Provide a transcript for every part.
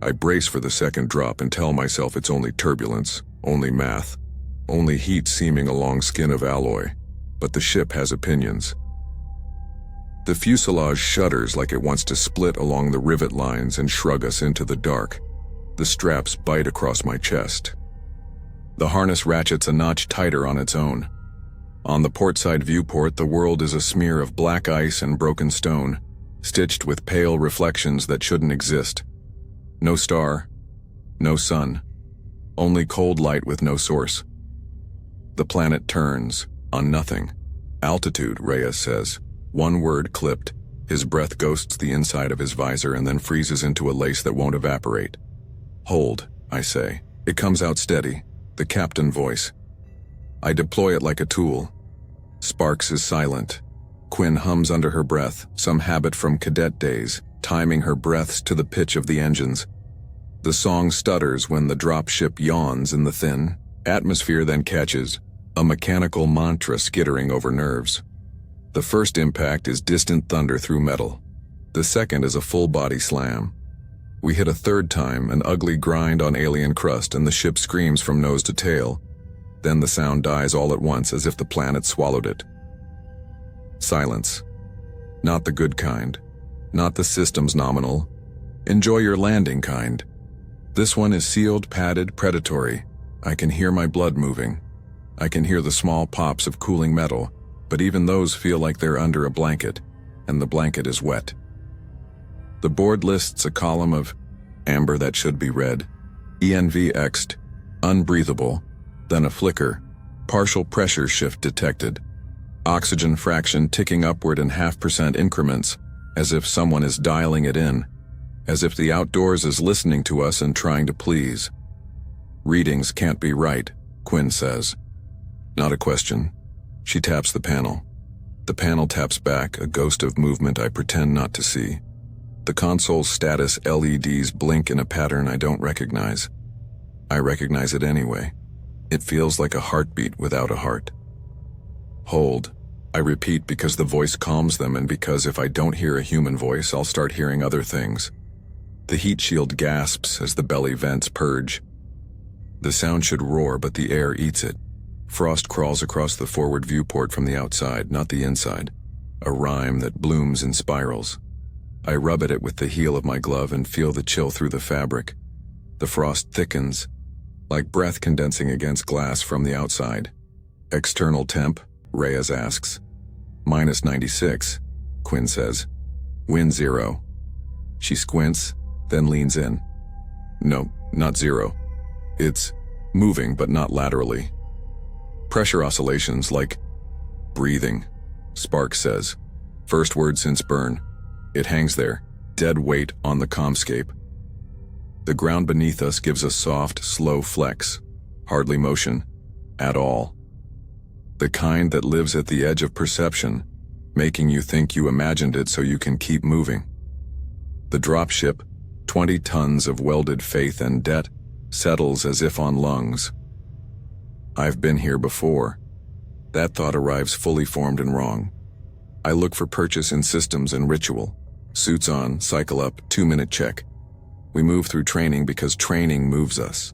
I brace for the second drop and tell myself it's only turbulence, only math, only heat seeming along skin of alloy. But the ship has opinions. The fuselage shudders like it wants to split along the rivet lines and shrug us into the dark. The straps bite across my chest. The harness ratchets a notch tighter on its own. On the portside viewport, the world is a smear of black ice and broken stone, stitched with pale reflections that shouldn't exist. No star, no sun, only cold light with no source. The planet turns, on nothing. Altitude, Reyes says. One word clipped. His breath ghosts the inside of his visor and then freezes into a lace that won't evaporate. Hold, I say. It comes out steady, the captain voice. I deploy it like a tool. Sparks is silent. Quinn hums under her breath, some habit from cadet days, timing her breaths to the pitch of the engines. The song stutters when the dropship yawns in the thin atmosphere, then catches, a mechanical mantra skittering over nerves. The first impact is distant thunder through metal. The second is a full-body slam. We hit a third time, an ugly grind on alien crust, and the ship screams from nose to tail. Then the sound dies all at once, as if the planet swallowed it. Silence. Not the good kind. Not the system's nominal. Enjoy your landing kind. This one is sealed, padded, predatory. I can hear my blood moving. I can hear the small pops of cooling metal, but even those feel like they're under a blanket, and the blanket is wet. The board lists a column of amber that should be red, ENV-Xed, unbreathable, then a flicker, partial pressure shift detected, oxygen fraction ticking upward in 0.5% increments, as if someone is dialing it in, as if the outdoors is listening to us and trying to please. Readings can't be right, Quinn says. Not a question. She taps the panel. The panel taps back, a ghost of movement I pretend not to see. The console's status LEDs blink in a pattern I don't recognize. I recognize it anyway. It feels like a heartbeat without a heart. Hold, I repeat, because the voice calms them, and because if I don't hear a human voice, I'll start hearing other things. The heat shield gasps as the belly vents purge. The sound should roar, but the air eats it. Frost crawls across the forward viewport from the outside, not the inside. A rime that blooms in spirals. I rub at it with the heel of my glove and feel the chill through the fabric. The frost thickens, like breath condensing against glass from the outside. External temp? Reyes asks. -96, Quinn says. Wind 0. She squints, then leans in. No, not 0. It's moving, but not laterally. Pressure oscillations like breathing, Spark says. First word since burn. It hangs there, dead weight on the commscape. The ground beneath us gives a soft, slow flex, hardly motion, at all. The kind that lives at the edge of perception, making you think you imagined it so you can keep moving. The dropship, 20 tons of welded faith and debt, settles as if on lungs. I've been here before. That thought arrives fully formed and wrong. I look for purchase in systems and ritual. Suits on, cycle up, 2-minute check. We move through training because training moves us.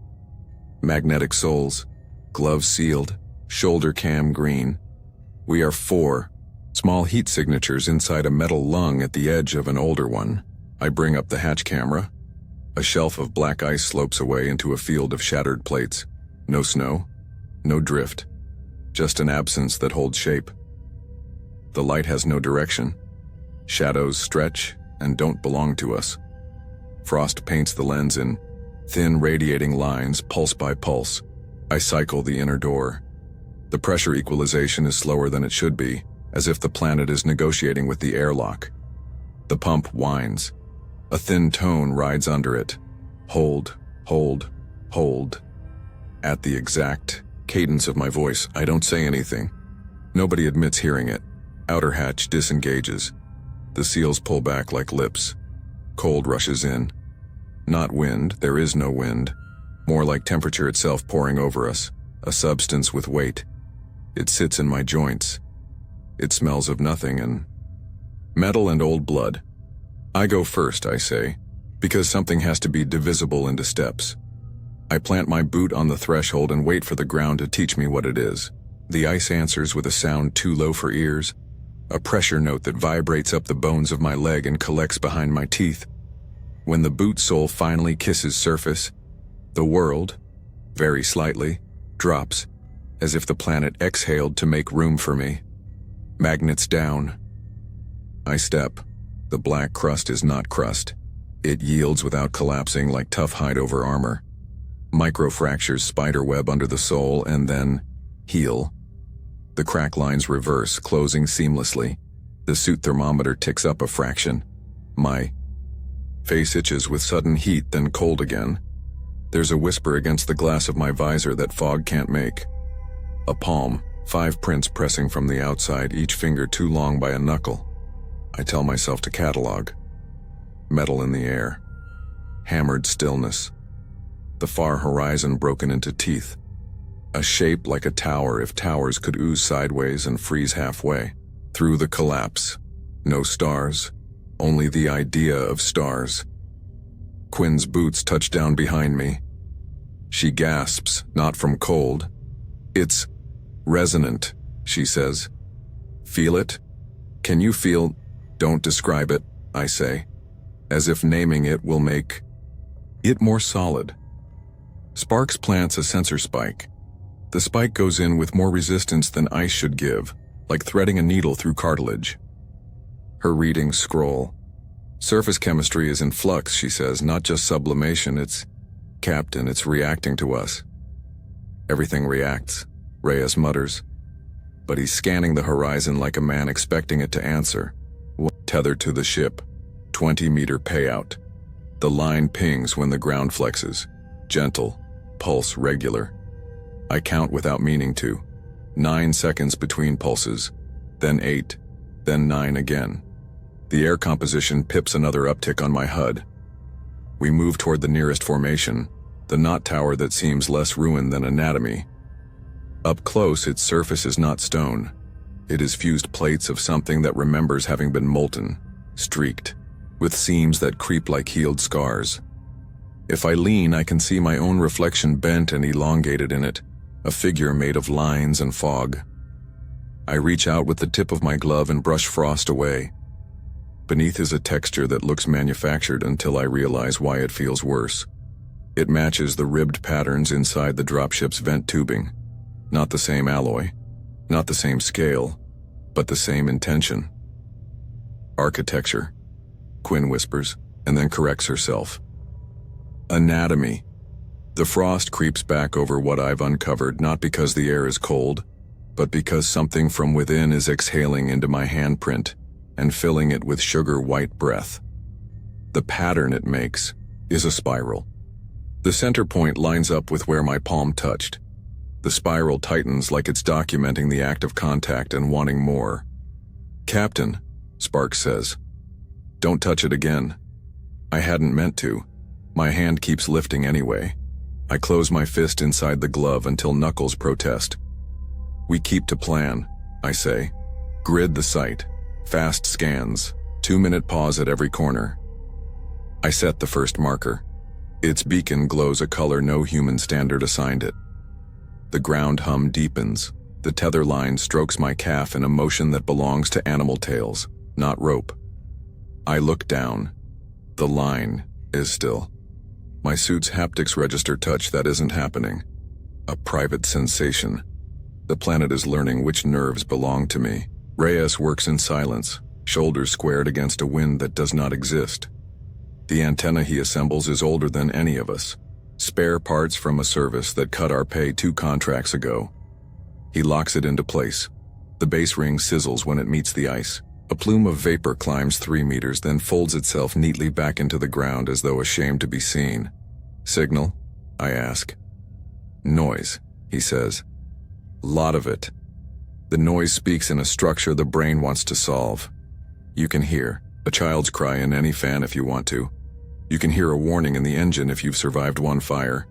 Magnetic soles, gloves sealed, shoulder cam green. We are 4, small heat signatures inside a metal lung at the edge of an older one. I bring up the hatch camera. A shelf of black ice slopes away into a field of shattered plates. No snow, no drift, just an absence that holds shape. The light has no direction. Shadows stretch and don't belong to us. Frost paints the lens in thin radiating lines, pulse by pulse. I cycle the inner door. The pressure equalization is slower than it should be, as if the planet is negotiating with the airlock. The pump whines. A thin tone rides under it. Hold, hold, hold. At the exact cadence of my voice, I don't say anything. Nobody admits hearing it. Outer hatch disengages. The seals pull back like lips. Cold rushes in. Not wind, there is no wind. More like temperature itself pouring over us, a substance with weight. It sits in my joints. It smells of nothing and metal and old blood. I go first, I say. Because something has to be divisible into steps. I plant my boot on the threshold and wait for the ground to teach me what it is. The ice answers with a sound too low for ears, a pressure note that vibrates up the bones of my leg and collects behind my teeth. When the boot sole finally kisses surface, the world, very slightly, drops, as if the planet exhaled to make room for me. Magnets down. I step. The black crust is not crust. It yields without collapsing like tough hide over armor. Microfractures spiderweb under the sole and then heal. The crack lines reverse, closing seamlessly. The suit thermometer ticks up a fraction. My face itches with sudden heat, then cold again. There's a whisper against the glass of my visor that fog can't make. A palm, 5 prints pressing from the outside, each finger too long by a knuckle. I tell myself to catalog. Metal in the air. Hammered stillness. The far horizon broken into teeth. A shape like a tower if towers could ooze sideways and freeze halfway. Through the collapse. No stars. Only the idea of stars. Quinn's boots touch down behind me. She gasps, not from cold. It's resonant, she says. Feel it? Can you feel? Don't describe it, I say, as if naming it will make it more solid. Sparks plants a sensor spike. The spike goes in with more resistance than ice should give, like threading a needle through cartilage. Her readings scroll. Surface chemistry is in flux, she says, not just sublimation, it's Captain, it's reacting to us. Everything reacts, Reyes mutters. But he's scanning the horizon like a man expecting it to answer. Tethered to the ship, 20-meter payout. The line pings when the ground flexes. Gentle, pulse regular. I count without meaning to. 9 seconds between pulses, then 8, then 9 again. The air composition pips another uptick on my HUD. We move toward the nearest formation, the knot tower that seems less ruined than anatomy. Up close, its surface is not stone. It is fused plates of something that remembers having been molten, streaked, with seams that creep like healed scars. If I lean, I can see my own reflection bent and elongated in it, a figure made of lines and fog. I reach out with the tip of my glove and brush frost away. Beneath is a texture that looks manufactured until I realize why it feels worse. It matches the ribbed patterns inside the dropship's vent tubing. Not the same alloy, not the same scale, but the same intention. Architecture, Quinn whispers, and then corrects herself. Anatomy. The frost creeps back over what I've uncovered, not because the air is cold, but because something from within is exhaling into my handprint and filling it with sugar-white breath. The pattern it makes is a spiral. The center point lines up with where my palm touched. The spiral tightens like it's documenting the act of contact and wanting more. Captain, Sparks says. Don't touch it again. I hadn't meant to. My hand keeps lifting anyway. I close my fist inside the glove until knuckles protest. We keep to plan, I say. Grid the site. Fast scans. 2-minute pause at every corner. I set the first marker. Its beacon glows a color no human standard assigned it. The ground hum deepens. The tether line strokes my calf in a motion that belongs to animal tails, not rope. I look down. The line is still. My suit's haptics register touch that isn't happening. A private sensation. The planet is learning which nerves belong to me. Reyes works in silence, shoulders squared against a wind that does not exist. The antenna he assembles is older than any of us. Spare parts from a service that cut our pay 2 contracts ago. He locks it into place. The base ring sizzles when it meets the ice. A plume of vapor climbs 3 meters, then folds itself neatly back into the ground as though ashamed to be seen. Signal? I ask. Noise, he says. Lot of it. The noise speaks in a structure the brain wants to solve. You can hear a child's cry in any fan if you want to. You can hear a warning in the engine if you've survived one fire.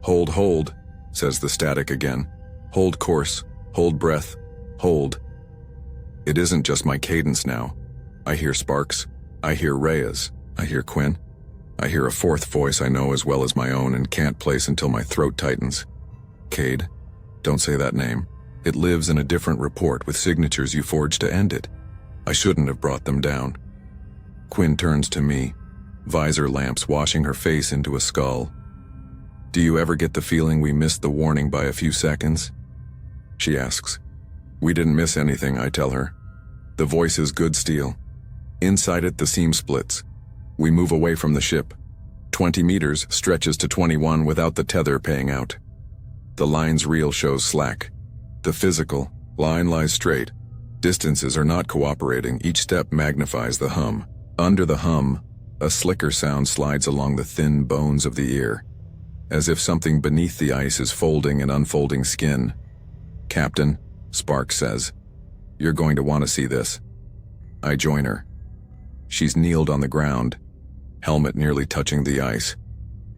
Hold, says the static again. Hold course, hold breath, hold. It isn't just my cadence now. I hear Sparks. I hear Reyes. I hear Quinn. I hear a fourth voice I know as well as my own and can't place until my throat tightens. Cade, don't say that name. It lives in a different report with signatures you forged to end it. I shouldn't have brought them down. Quinn turns to me, visor lamps washing her face into a skull. Do you ever get the feeling we missed the warning by a few seconds? She asks. We didn't miss anything, I tell her. The voice is good steel. Inside it, the seam splits. We move away from the ship. 20 meters stretches to 21 without the tether paying out. The line's reel shows slack. The physical line lies straight. Distances are not cooperating. Each step magnifies the hum. Under the hum, a slicker sound slides along the thin bones of the ear, as if something beneath the ice is folding and unfolding skin. Captain, Sparks says, you're going to want to see this. I join her. She's kneeled on the ground, helmet nearly touching the ice.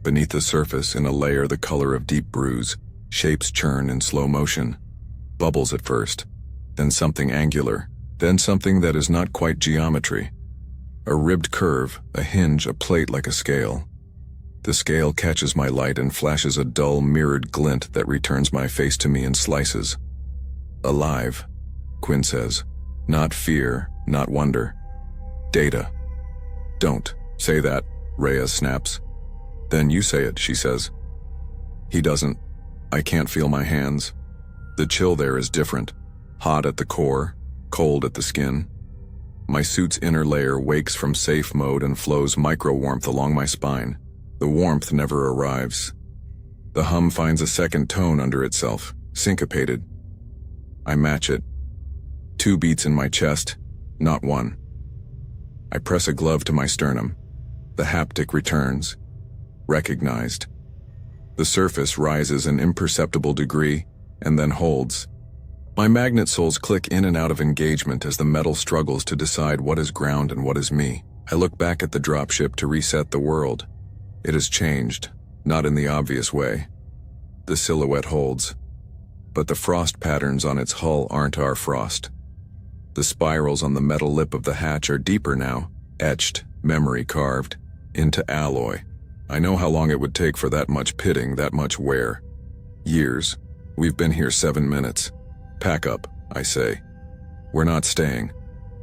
Beneath the surface, in a layer the color of deep bruise, shapes churn in slow motion. Bubbles at first, then something angular, then something that is not quite geometry. A ribbed curve, a hinge, a plate like a scale. The scale catches my light and flashes a dull, mirrored glint that returns my face to me in slices. Alive, Quinn says. Not fear, not wonder. Data. Don't say that, Rhea snaps. Then you say it, she says. He doesn't. I can't feel my hands. The chill there is different. Hot at the core, cold at the skin. My suit's inner layer wakes from safe mode and flows micro-warmth along my spine. The warmth never arrives. The hum finds a second tone under itself, syncopated. I match it. 2 beats in my chest, not 1. I press a glove to my sternum. The haptic returns. Recognized. The surface rises an imperceptible degree, and then holds. My magnet soles click in and out of engagement as the metal struggles to decide what is ground and what is me. I look back at the dropship to reset the world. It has changed, not in the obvious way. The silhouette holds, but the frost patterns on its hull aren't our frost. The spirals on the metal lip of the hatch are deeper now, etched, memory carved, into alloy. I know how long it would take for that much pitting, that much wear. Years. We've been here 7 minutes. Pack up, I say. We're not staying.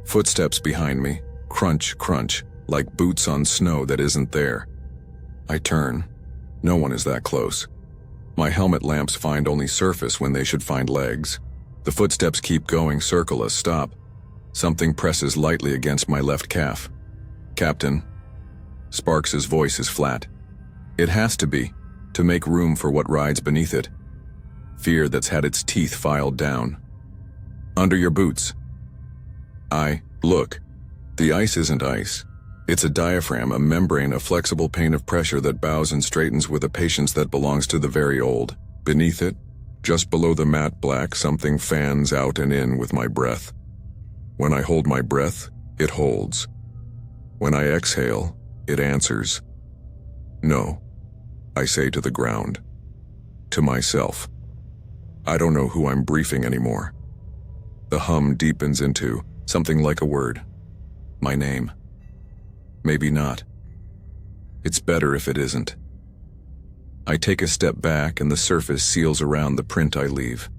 Footsteps behind me, crunch, crunch, like boots on snow that isn't there. I turn. No one is that close. My helmet lamps find only surface when they should find legs. The footsteps keep going, circle us, stop. Something presses lightly against my left calf. Captain. Sparks's voice is flat. It has to be, to make room for what rides beneath it. Fear that's had its teeth filed down. Under your boots. Look. The ice isn't ice. It's a diaphragm, a membrane, a flexible pane of pressure that bows and straightens with a patience that belongs to the very old. Beneath it, just below the matte black, something fans out and in with my breath. When I hold my breath, it holds. When I exhale, it answers. No, I say to the ground. To myself. I don't know who I'm briefing anymore. The hum deepens into something like a word. My name. Maybe not. It's better if it isn't. I take a step back and the surface seals around the print I leave,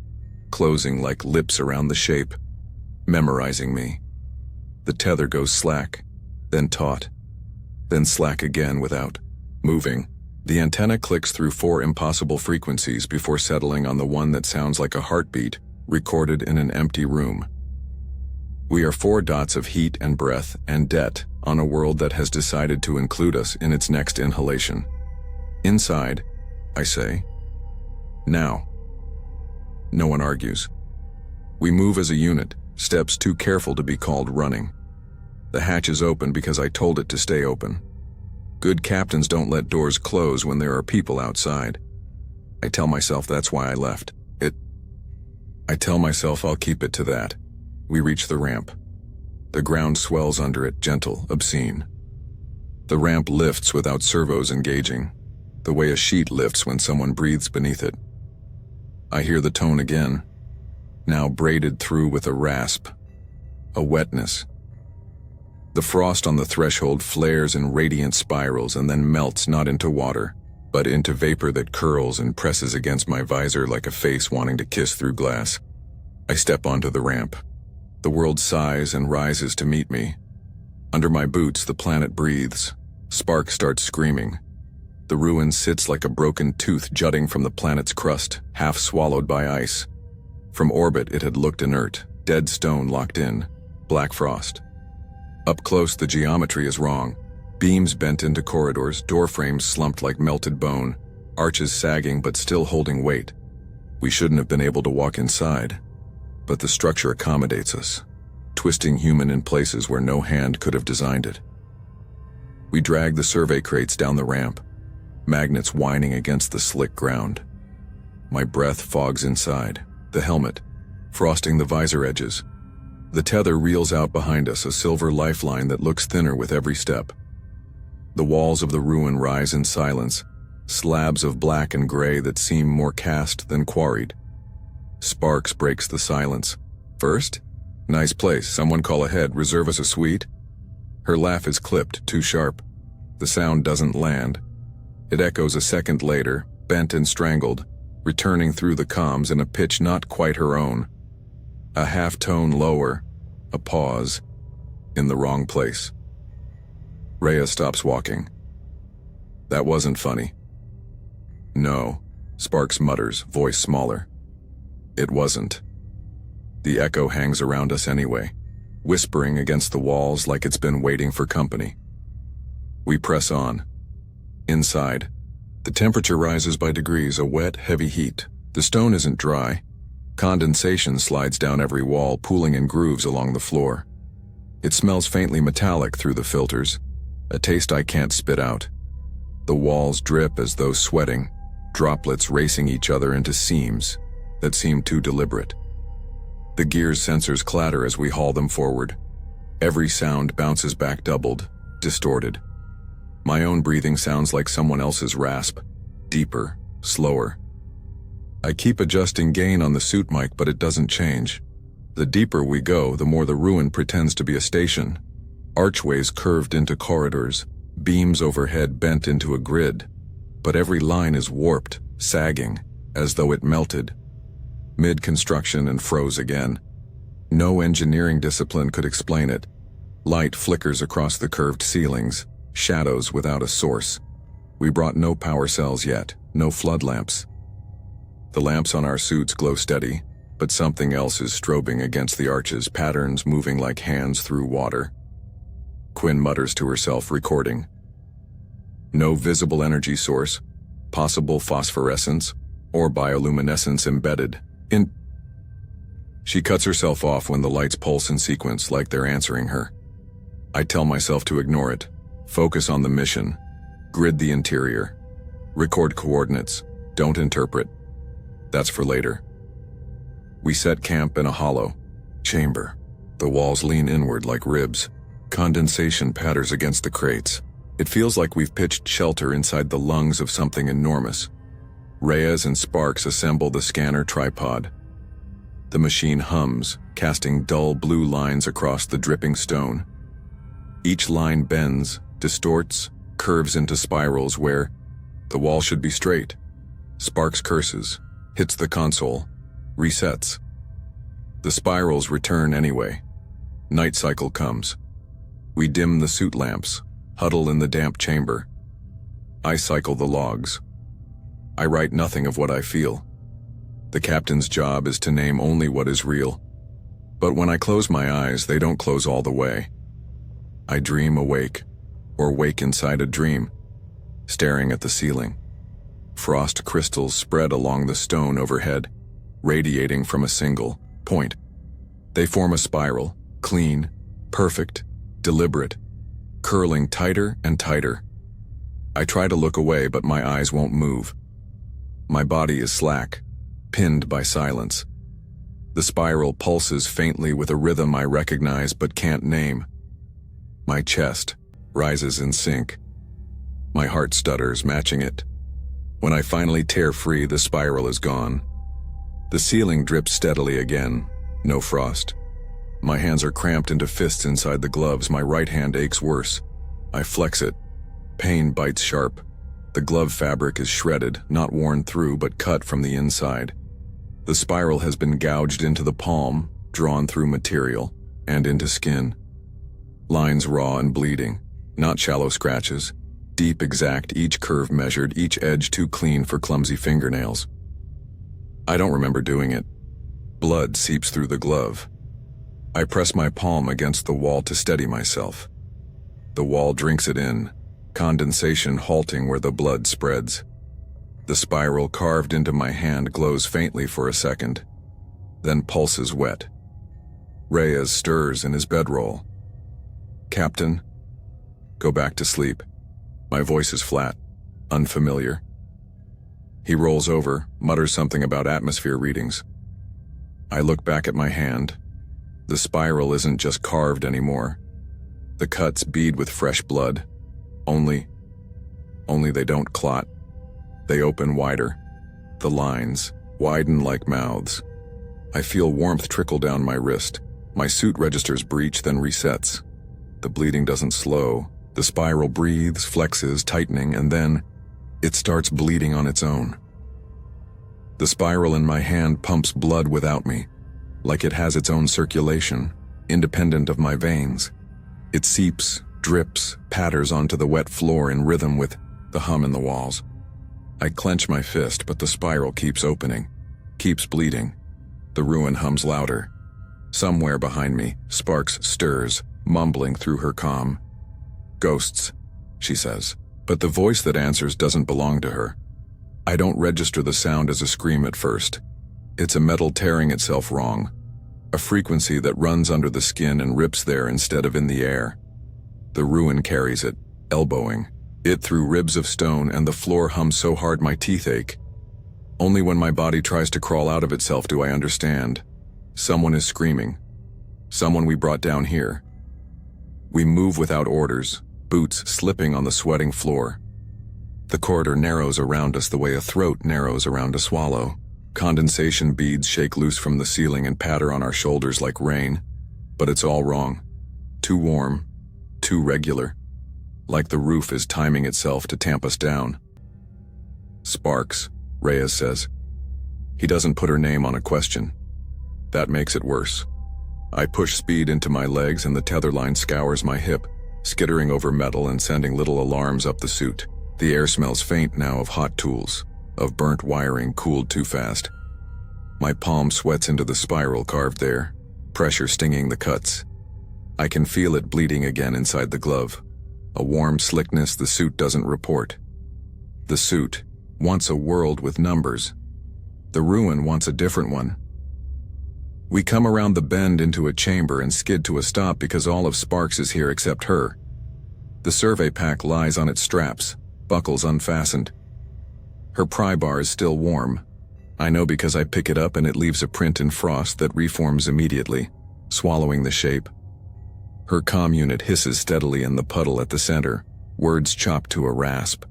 closing like lips around the shape, memorizing me. The tether goes slack, then taut, then slack again without moving. The antenna clicks through 4 impossible frequencies before settling on the one that sounds like a heartbeat, recorded in an empty room. We are 4 dots of heat and breath and debt on a world that has decided to include us in its next inhalation. Inside, I say. Now. No one argues. We move as a unit, steps too careful to be called running. The hatch is open because I told it to stay open. Good captains don't let doors close when there are people outside. I tell myself that's why I left. I tell myself I'll keep it to that. We reach the ramp. The ground swells under it, gentle, obscene. The ramp lifts without servos engaging, the way a sheet lifts when someone breathes beneath it. I hear the tone again, now braided through with a rasp, a wetness. The frost on the threshold flares in radiant spirals and then melts not into water, but into vapor that curls and presses against my visor like a face wanting to kiss through glass. I step onto the ramp. The world sighs and rises to meet me. Under my boots, the planet breathes. Spark starts screaming. The ruin sits like a broken tooth jutting from the planet's crust, half swallowed by ice. From orbit, it had looked inert, dead stone locked in, black frost. Up close, the geometry is wrong. Beams bent into corridors, door frames slumped like melted bone, arches sagging but still holding weight. We shouldn't have been able to walk inside, but the structure accommodates us, twisting human in places where no hand could have designed it. We drag the survey crates down the ramp, magnets whining against the slick ground. My breath fogs inside, the helmet, frosting the visor edges. The tether reels out behind us, a silver lifeline that looks thinner with every step. The walls of the ruin rise in silence, slabs of black and gray that seem more cast than quarried. Sparks breaks the silence. First? Nice place, someone call ahead, reserve us a suite. Her laugh is clipped, too sharp. The sound doesn't land. It echoes a second later, bent and strangled, returning through the comms in a pitch not quite her own. A half-tone lower, a pause, in the wrong place. Rhea stops walking. That wasn't funny. No, Sparks mutters, voice smaller. It wasn't. The echo hangs around us anyway, whispering against the walls like it's been waiting for company. We press on. Inside, the temperature rises by degrees, a wet, heavy heat. The stone isn't dry. Condensation slides down every wall, pooling in grooves along the floor. It smells faintly metallic through the filters, a taste I can't spit out. The walls drip as though sweating, droplets racing each other into seams that seem too deliberate. The gear's sensors clatter as we haul them forward. Every sound bounces back doubled, distorted. My own breathing sounds like someone else's rasp, deeper, slower. I keep adjusting gain on the suit mic, but it doesn't change. The deeper we go, the more the ruin pretends to be a station. Archways curved into corridors, beams overhead bent into a grid. But every line is warped, sagging, as though it melted. Mid-construction and froze again. No engineering discipline could explain it. Light flickers across the curved ceilings, shadows without a source. We brought no power cells yet, no flood lamps. The lamps on our suits glow steady, but something else is strobing against the arches, patterns moving like hands through water. Quinn mutters to herself, recording. No visible energy source, possible phosphorescence, or bioluminescence embedded in... She cuts herself off when the lights pulse in sequence like they're answering her. I tell myself to ignore it, focus on the mission, grid the interior, record coordinates, don't interpret. That's for later. We set camp in a hollow chamber. The walls lean inward like ribs. Condensation patters against the crates. It feels like we've pitched shelter inside the lungs of something enormous. Reyes and Sparks assemble the scanner tripod. The machine hums, casting dull blue lines across the dripping stone. Each line bends, distorts, curves into spirals where the wall should be straight. Sparks curses, hits the console, resets. The spirals return anyway. Night cycle comes. We dim the suit lamps, huddle in the damp chamber. I cycle the logs. I write nothing of what I feel. The captain's job is to name only what is real. But when I close my eyes, they don't close all the way. I dream awake, or wake inside a dream, staring at the ceiling. Frost crystals spread along the stone overhead, radiating from a single point. They form a spiral, clean, perfect, deliberate, curling tighter and tighter. I try to look away, but my eyes won't move. My body is slack, pinned by silence. The spiral pulses faintly with a rhythm I recognize but can't name. My chest rises in sync. My heart stutters, matching it. When I finally tear free, the spiral is gone. The ceiling drips steadily again, no frost. My hands are cramped into fists inside the gloves. My right hand aches worse. I flex it. Pain bites sharp. The glove fabric is shredded, not worn through, but cut from the inside. The spiral has been gouged into the palm, drawn through material, and into skin. Lines raw and bleeding, not shallow scratches. Deep, exact, each curve measured, each edge too clean for clumsy fingernails. I don't remember doing it. Blood seeps through the glove. I press my palm against the wall to steady myself. The wall drinks it in, condensation halting where the blood spreads. The spiral carved into my hand glows faintly for a second, then pulses wet. Reyes stirs in his bedroll. "Captain?" "Go back to sleep." My voice is flat, unfamiliar. He rolls over, mutters something about atmosphere readings. I look back at my hand. The spiral isn't just carved anymore. The cuts bead with fresh blood. Only they don't clot. They open wider. The lines widen like mouths. I feel warmth trickle down my wrist. My suit registers breach, then resets. The bleeding doesn't slow. The spiral breathes, flexes, tightening, and then it starts bleeding on its own. The spiral in my hand pumps blood without me, like it has its own circulation, independent of my veins. It seeps, drips, patters onto the wet floor in rhythm with the hum in the walls. I clench my fist, but the spiral keeps opening, keeps bleeding. The ruin hums louder. Somewhere behind me, Sparks stirs, mumbling through her calm. "Ghosts," she says, but the voice that answers doesn't belong to her. I don't register the sound as a scream at first. It's a metal tearing itself wrong, a frequency that runs under the skin and rips there instead of in the air. The ruin carries it, elbowing it through ribs of stone, and the floor hums so hard my teeth ache. Only when my body tries to crawl out of itself do I understand. Someone is screaming. Someone we brought down here. We move without orders, boots slipping on the sweating floor. The corridor narrows around us the way a throat narrows around a swallow. Condensation beads shake loose from the ceiling and patter on our shoulders like rain. But it's all wrong. Too warm. Too regular. Like the roof is timing itself to tamp us down. "Sparks," Reyes says. He doesn't put her name on a question. That makes it worse. I push speed into my legs and the tether line scours my hip, skittering over metal and sending little alarms up the suit. The air smells faint now of hot tools, of burnt wiring cooled too fast. My palm sweats into the spiral carved there, pressure stinging the cuts. I can feel it bleeding again inside the glove. A warm slickness the suit doesn't report. The suit wants a world with numbers. The ruin wants a different one. We come around the bend into a chamber and skid to a stop because all of Sparks is here except her. The survey pack lies on its straps, buckles unfastened. Her pry bar is still warm. I know because I pick it up and it leaves a print in frost that reforms immediately, swallowing the shape. Her comm unit hisses steadily in the puddle at the center, words chopped to a rasp.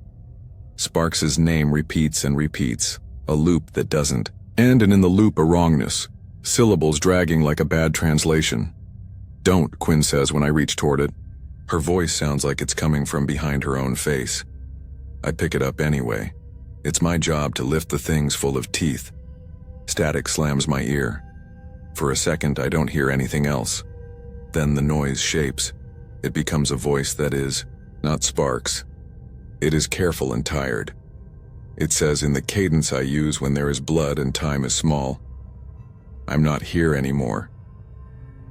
Sparks's name repeats and repeats, a loop that doesn't end, and in the loop a wrongness, syllables dragging like a bad translation. "Don't," Quinn says when I reach toward it. Her voice sounds like it's coming from behind her own face. I pick it up anyway. It's my job to lift the things full of teeth. Static slams my ear. For a second I don't hear anything else. Then the noise shapes. It becomes a voice that is not Sparks. It is careful and tired. It says in the cadence I use when there is blood and time is small, "I'm not here anymore."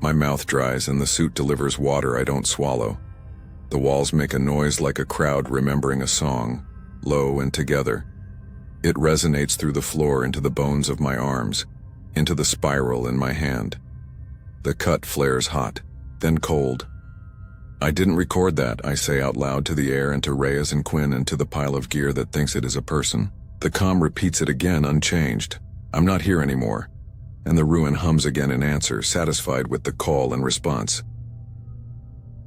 My mouth dries and the suit delivers water I don't swallow. The walls make a noise like a crowd remembering a song, low and together. It resonates through the floor into the bones of my arms, into the spiral in my hand. The cut flares hot, then cold. "I didn't record that," I say out loud to the air and to Reyes and Quinn and to the pile of gear that thinks it is a person. The comm repeats it again unchanged. "I'm not here anymore." And the ruin hums again in answer, satisfied with the call and response.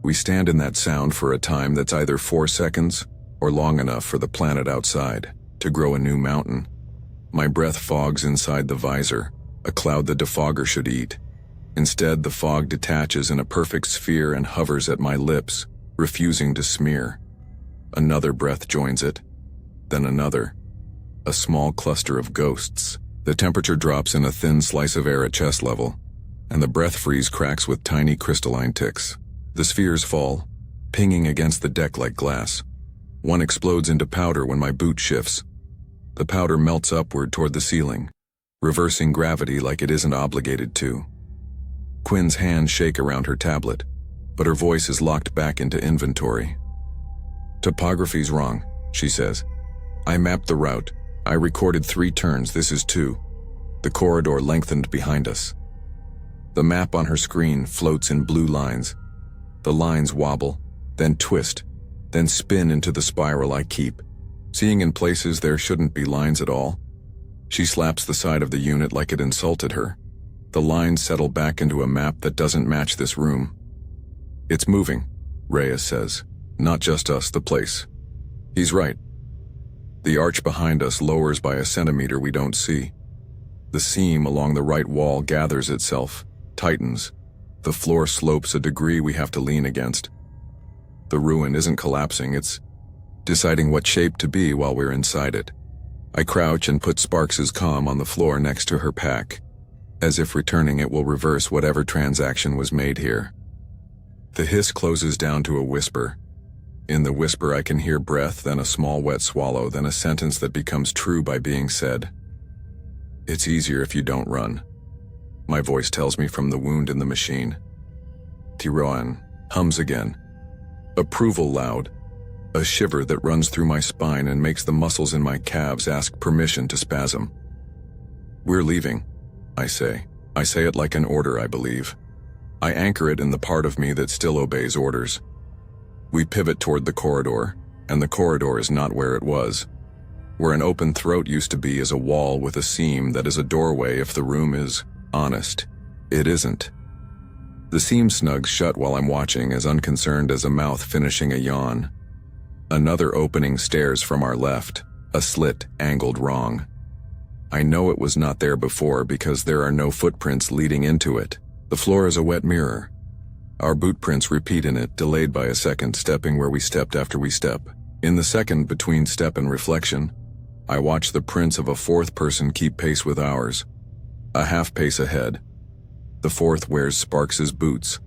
We stand in that sound for a time that's either 4 seconds or long enough for the planet outside to grow a new mountain. My breath fogs inside the visor, a cloud the defogger should eat. Instead, the fog detaches in a perfect sphere and hovers at my lips, refusing to smear. Another breath joins it, then another. A small cluster of ghosts. The temperature drops in a thin slice of air at chest level, and the breath freeze cracks with tiny crystalline ticks. The spheres fall, pinging against the deck like glass. One explodes into powder when my boot shifts. The powder melts upward toward the ceiling, reversing gravity like it isn't obligated to. Quinn's hands shake around her tablet, but her voice is locked back into inventory. "Topography's wrong," she says. "I mapped the route. I recorded 3 turns, this is 2. The corridor lengthened behind us." The map on her screen floats in blue lines. The lines wobble, then twist, then spin into the spiral I keep, seeing in places there shouldn't be lines at all. She slaps the side of the unit like it insulted her. The lines settle back into a map that doesn't match this room. "It's moving," Reyes says. "Not just us, the place." He's right. The arch behind us lowers by a centimeter we don't see. The seam along the right wall gathers itself, tightens. The floor slopes a degree we have to lean against. The ruin isn't collapsing, it's deciding what shape to be while we're inside it. I crouch and put Sparks's comm on the floor next to her pack, as if returning it will reverse whatever transaction was made here. The hiss closes down to a whisper. In the whisper I can hear breath, then a small wet swallow, then a sentence that becomes true by being said. "It's easier if you don't run," my voice tells me from the wound in the machine. Tiroan hums again. Approval loud. A shiver that runs through my spine and makes the muscles in my calves ask permission to spasm. "We're leaving," I say. I say it like an order, I believe. I anchor it in the part of me that still obeys orders. We pivot toward the corridor, and the corridor is not where it was. Where an open throat used to be is a wall with a seam that is a doorway if the room is honest. It isn't. The seam snugs shut while I'm watching, as unconcerned as a mouth finishing a yawn. Another opening stares from our left, a slit angled wrong. I know it was not there before because there are no footprints leading into it. The floor is a wet mirror. Our boot prints repeat in it, delayed by a second, stepping where we stepped after we step. In the second between step and reflection, I watch the prints of a fourth person keep pace with ours. A half pace ahead. The fourth wears Sparks's boots.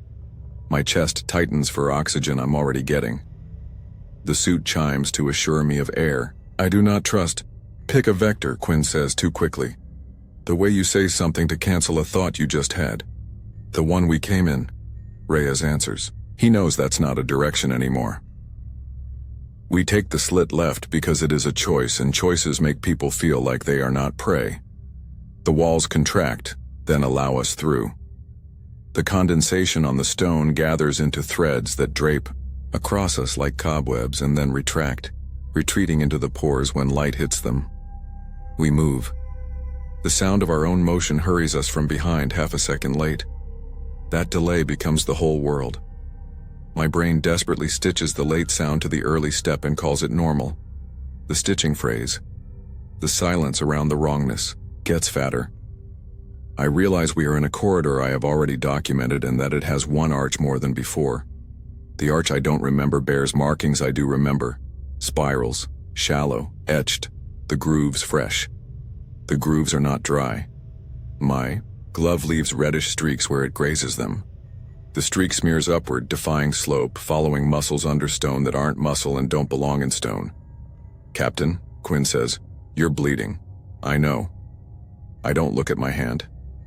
My chest tightens for oxygen I'm already getting. The suit chimes to assure me of air. I do not trust. "Pick a vector," Quinn says too quickly. "The way you say something to cancel a thought you just had." "The one we came in," Reyes answers. He knows that's not a direction anymore. We take the slit left because it is a choice, and choices make people feel like they are not prey. The walls contract, then allow us through. The condensation on the stone gathers into threads that drape across us like cobwebs and then retract, retreating into the pores when light hits them. We move. The sound of our own motion hurries us from behind half a second late. That delay becomes the whole world. My brain desperately stitches the late sound to the early step and calls it normal. The stitching phrase, the silence around the wrongness, gets fatter. I realize we are in a corridor I have already documented and that it has one arch more than before. The arch I don't remember bears markings I do remember. Spirals, shallow, etched, the grooves fresh. The grooves are not dry. My glove leaves reddish streaks where it grazes them. The streak smears upward, defying slope, following muscles under stone that aren't muscle and don't belong in stone. "Captain," Quinn says, "you're bleeding." I know. I don't look at my hand.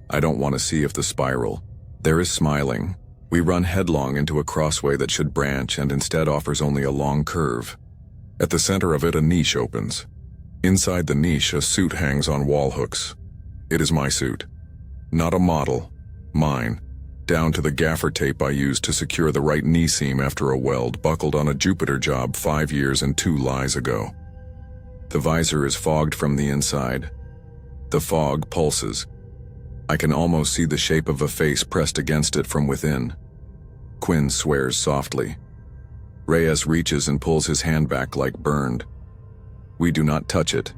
I don't want to see if the spiral. There is smiling. We run headlong into a crossway that should branch and instead offers only a long curve. At the center of it, a niche opens. Inside the niche, a suit hangs on wall hooks. It is my suit. Not a model. Mine. Down to the gaffer tape I used to secure the right knee seam after a weld buckled on a Jupiter job 5 years and 2 lies ago. The visor is fogged from the inside. The fog pulses. I can almost see the shape of a face pressed against it from within. Quinn swears softly. Reyes reaches and pulls his hand back like burned. We do not touch it.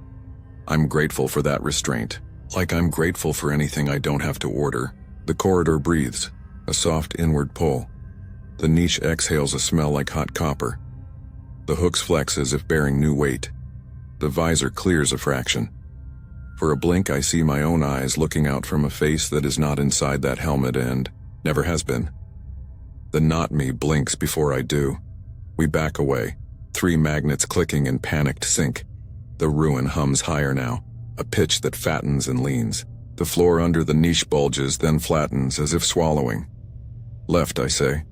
I'm grateful for that restraint. Like I'm grateful for anything I don't have to order. The corridor breathes, a soft inward pull. The niche exhales a smell like hot copper. The hooks flex as if bearing new weight. The visor clears a fraction. For a blink, I see my own eyes looking out from a face that is not inside that helmet and never has been. The not me blinks before I do. We back away, 3 magnets clicking in panicked sync. The ruin hums higher now, a pitch that fattens and leans. The floor under the niche bulges, then flattens as if swallowing. Left, I say.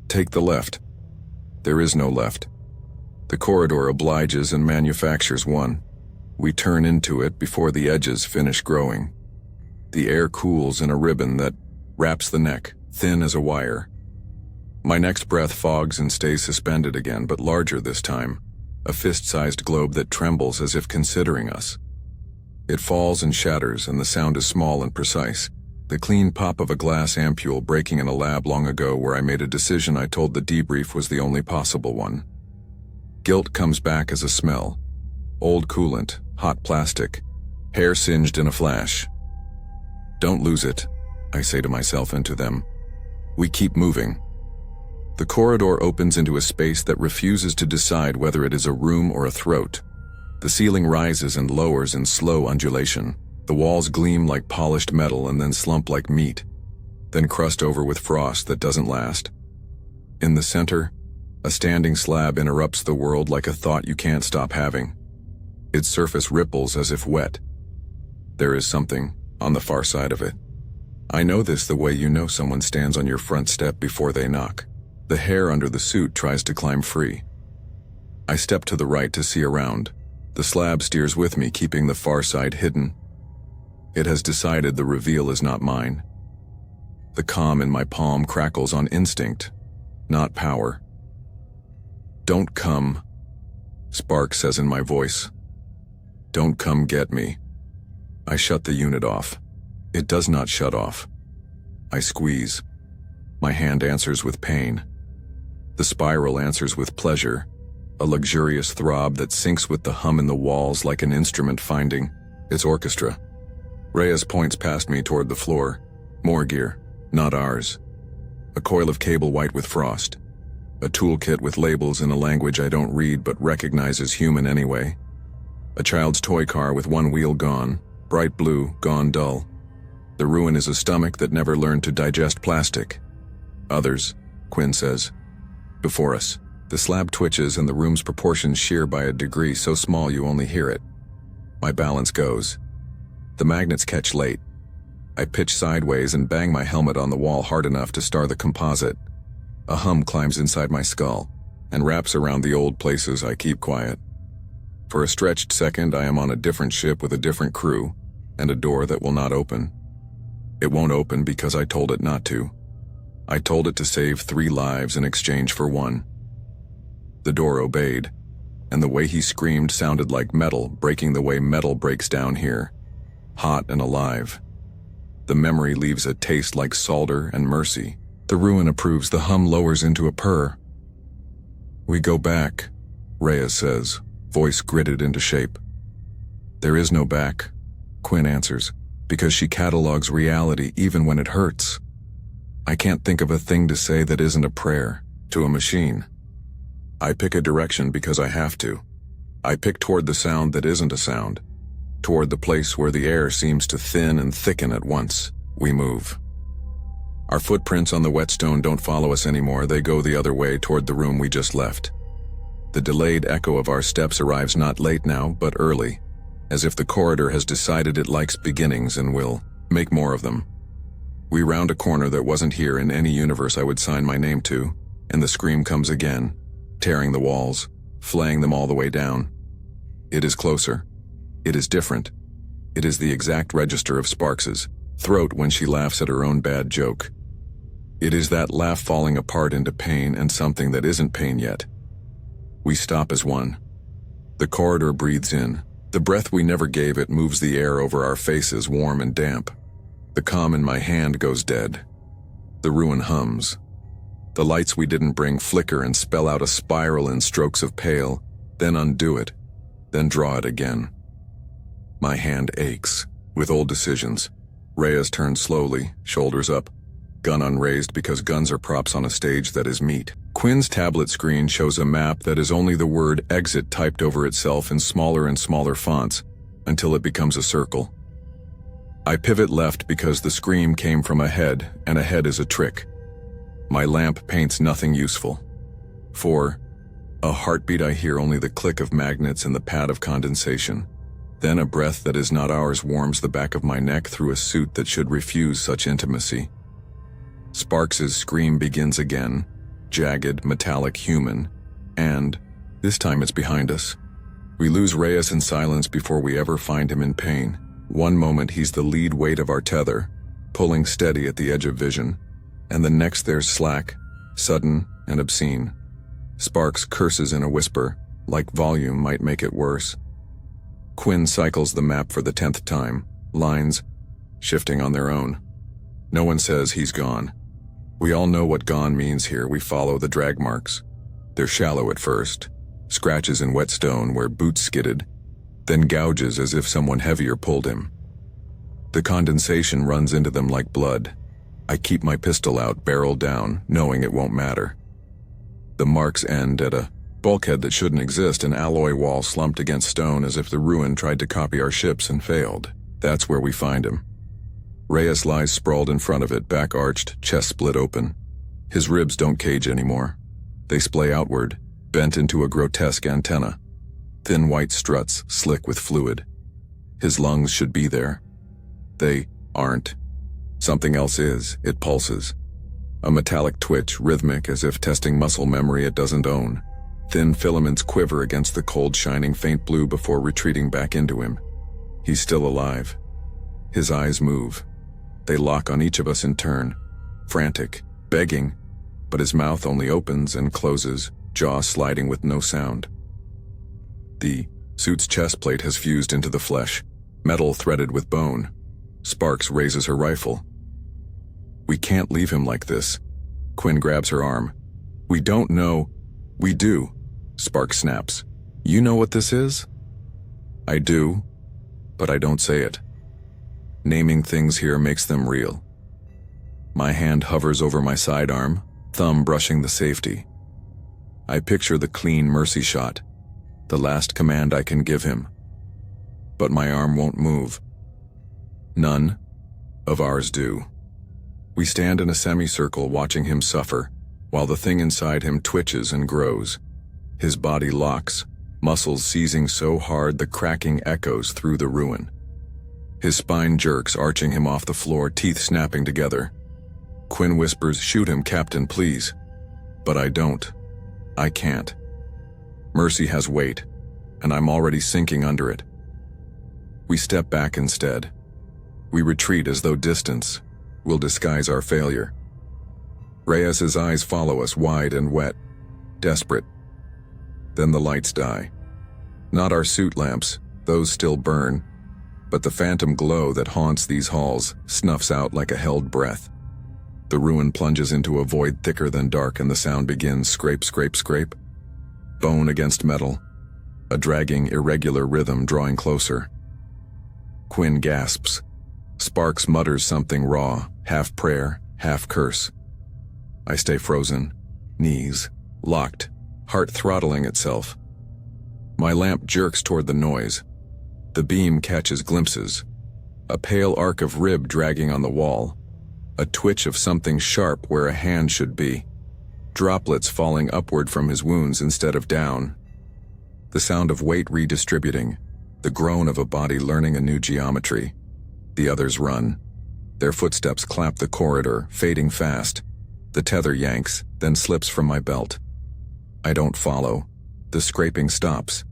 Take the left. There is no left. The corridor obliges and manufactures one. We turn into it before the edges finish growing. The air cools in a ribbon that wraps the neck, thin as a wire. My next breath fogs and stays suspended again, but larger this time, a fist-sized globe that trembles as if considering us. It falls and shatters, and the sound is small and precise, the clean pop of a glass ampule breaking in a lab long ago where I made a decision I told the debrief was the only possible one. Guilt comes back as a smell. Old coolant, hot plastic, hair singed in a flash. Don't lose it, I say to myself and to them. We keep moving. The corridor opens into a space that refuses to decide whether it is a room or a throat. The ceiling rises and lowers in slow undulation. The walls gleam like polished metal and then slump like meat, then crust over with frost that doesn't last. In the center, a standing slab interrupts the world like a thought you can't stop having. Its surface ripples as if wet. There is something on the far side of it. I know this the way you know someone stands on your front step before they knock. The hair under the suit tries to climb free. I step to the right to see around. The slab steers with me, keeping the far side hidden. It has decided the reveal is not mine. The calm in my palm crackles on instinct, not power. Don't come, Spark says in my voice. Don't come get me. I shut the unit off. It does not shut off. I squeeze. My hand answers with pain. The spiral answers with pleasure, a luxurious throb that syncs with the hum in the walls like an instrument finding its orchestra. Reyes points past me toward the floor. More gear, not ours. A coil of cable white with frost. A toolkit with labels in a language I don't read but recognize as human anyway. A child's toy car with one wheel gone, bright blue, gone dull. The ruin is a stomach that never learned to digest plastic. Others, Quinn says. Before us, the slab twitches and the room's proportions shear by a degree so small you only hear it. My balance goes. The magnets catch late. I pitch sideways and bang my helmet on the wall hard enough to star the composite. A hum climbs inside my skull and wraps around the old places I keep quiet. For a stretched second, I am on a different ship with a different crew and a door that will not open. It won't open because I told it not to. I told it to save 3 lives in exchange for 1. The door obeyed, and the way he screamed sounded like metal breaking the way metal breaks down here. Hot and alive. The memory leaves a taste like solder and mercy. The ruin approves. The hum lowers into a purr. We go back, Reyes says, voice gritted into shape. There is no back, Quinn answers, because she catalogs reality even when it hurts. I can't think of a thing to say that isn't a prayer to a machine. I pick a direction because I have to. I pick toward the sound that isn't a sound, toward the place where the air seems to thin and thicken at once. We move. Our footprints on the whetstone don't follow us anymore. They go the other way toward the room we just left. The delayed echo of our steps arrives not late now, but early, as if the corridor has decided it likes beginnings and will make more of them. We round a corner that wasn't here in any universe I would sign my name to, and the scream comes again, tearing the walls, flaying them all the way down. It is closer. It is different. It is the exact register of Sparks's throat when she laughs at her own bad joke. It is that laugh falling apart into pain and something that isn't pain yet. We stop as one. The corridor breathes in. The breath we never gave it moves the air over our faces, warm and damp. The calm in my hand goes dead. The ruin hums. The lights we didn't bring flicker and spell out a spiral in strokes of pale, then undo it, then draw it again. My hand aches with old decisions. Reyes turns slowly, shoulders up, gun unraised because guns are props on a stage that is meat. Quinn's tablet screen shows a map that is only the word exit typed over itself in smaller and smaller fonts until it becomes a circle. I pivot left because the scream came from ahead, and ahead is a trick. My lamp paints nothing useful. For a heartbeat, I hear only the click of magnets and the pad of condensation. Then a breath that is not ours warms the back of my neck through a suit that should refuse such intimacy. Sparks's scream begins again, jagged, metallic, human, and this time it's behind us. We lose Reyes in silence before we ever find him in pain. One moment he's the lead weight of our tether, pulling steady at the edge of vision, and the next there's slack, sudden and obscene. Sparks curses in a whisper, like volume might make it worse. Quinn cycles the map for the 10th time, lines shifting on their own. No one says he's gone. We all know what gone means here. We follow the drag marks. They're shallow at first, scratches in wet stone where boots skidded, then gouges as if someone heavier pulled him. The condensation runs into them like blood. I keep my pistol out, barrel down, knowing it won't matter. The marks end at a bulkhead that shouldn't exist, an alloy wall slumped against stone as if the ruin tried to copy our ships and failed. That's where we find him. Reyes lies sprawled in front of it, back arched, chest split open. His ribs don't cage anymore. They splay outward, bent into a grotesque antenna. Thin white struts, slick with fluid. His lungs should be there. They aren't. Something else is. It pulses. A metallic twitch, rhythmic as if testing muscle memory it doesn't own. Thin filaments quiver against the cold, shining faint blue before retreating back into him. He's still alive. His eyes move. They lock on each of us in turn, frantic, begging, but his mouth only opens and closes, jaw sliding with no sound. The suit's chest plate has fused into the flesh, metal threaded with bone. Sparks raises her rifle. We can't leave him like this. Quinn grabs her arm. We don't know. We do. Sparks snaps. You know what this is? I do, but I don't say it. Naming things here makes them real. My hand hovers over my sidearm, thumb brushing the safety. I picture the clean mercy shot, the last command I can give him. But my arm won't move. None of ours do. We stand in a semicircle watching him suffer, while the thing inside him twitches and grows. His body locks, muscles seizing so hard the cracking echoes through the ruin. His spine jerks, arching him off the floor, teeth snapping together. Quinn whispers, "Shoot him, Captain, please." But I don't. I can't. Mercy has weight, and I'm already sinking under it. We step back instead. We retreat as though distance will disguise our failure. Reyes's eyes follow us, wide and wet, desperate. Then the lights die. Not our suit lamps, those still burn, but the phantom glow that haunts these halls snuffs out like a held breath. The ruin plunges into a void thicker than dark, and the sound begins, scrape, scrape, scrape. Bone against metal, a dragging, irregular rhythm drawing closer. Quinn gasps. Sparks mutters something raw, half prayer, half curse. I stay frozen, knees locked, heart throttling itself. My lamp jerks toward the noise. The beam catches glimpses. A pale arc of rib dragging on the wall. A twitch of something sharp where a hand should be. Droplets falling upward from his wounds instead of down. The sound of weight redistributing. The groan of a body learning a new geometry. The others run. Their footsteps clap the corridor, fading fast. The tether yanks, then slips from my belt. I don't follow. The scraping stops.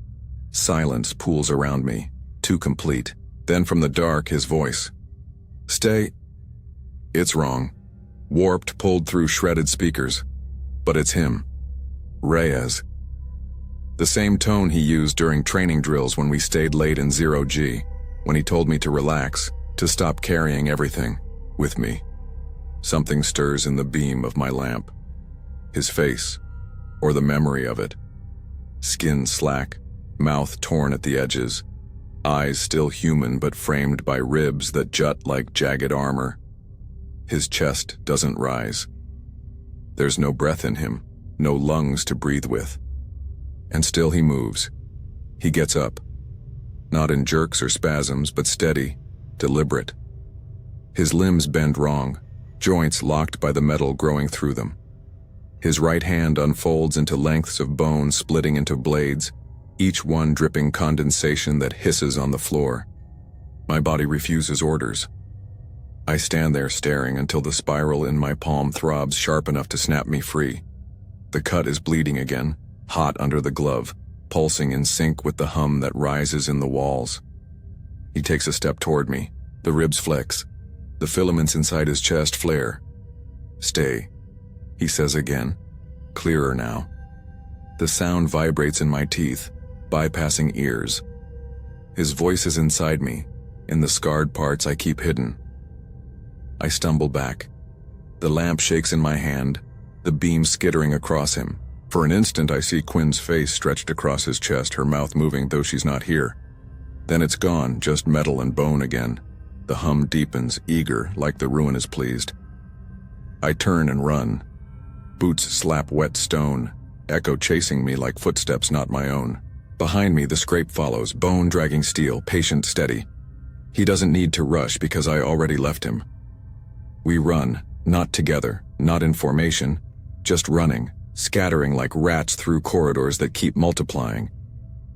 Silence pools around me, too complete. Then from the dark, his voice. Stay. It's wrong. Warped, pulled through shredded speakers. But it's him. Reyes. The same tone he used during training drills when we stayed late in 0G, when he told me to relax, to stop carrying everything with me. Something stirs in the beam of my lamp. His face, or the memory of it. Skin slack, mouth torn at the edges. eyes still human but framed by ribs that jut like jagged armor. His chest doesn't rise. There's no breath in him, no lungs to breathe with. And still he moves. He gets up. Not in jerks or spasms, but steady, deliberate. His limbs bend wrong, joints locked by the metal growing through them. His right hand unfolds into lengths of bone splitting into blades, each one dripping condensation that hisses on the floor. My body refuses orders. I stand there staring until the spiral in my palm throbs sharp enough to snap me free. The cut is bleeding again, hot under the glove, pulsing in sync with the hum that rises in the walls. He takes a step toward me. The ribs flex. The filaments inside his chest flare. "Stay," he says again, clearer now. The sound vibrates in my teeth, bypassing ears. His voice is inside me, in the scarred parts I keep hidden. I stumble back. The lamp shakes in my hand, the beam skittering across him. For an instant I see Quinn's face stretched across his chest, her mouth moving though she's not here. Then it's gone, just metal and bone again. The hum deepens, eager, like the ruin is pleased. I turn and run. Boots slap wet stone, echo chasing me like footsteps not my own. Behind me the scrape follows, bone dragging steel, patient, steady. He doesn't need to rush because I already left him. We run, not together, not in formation, just running, scattering like rats through corridors that keep multiplying.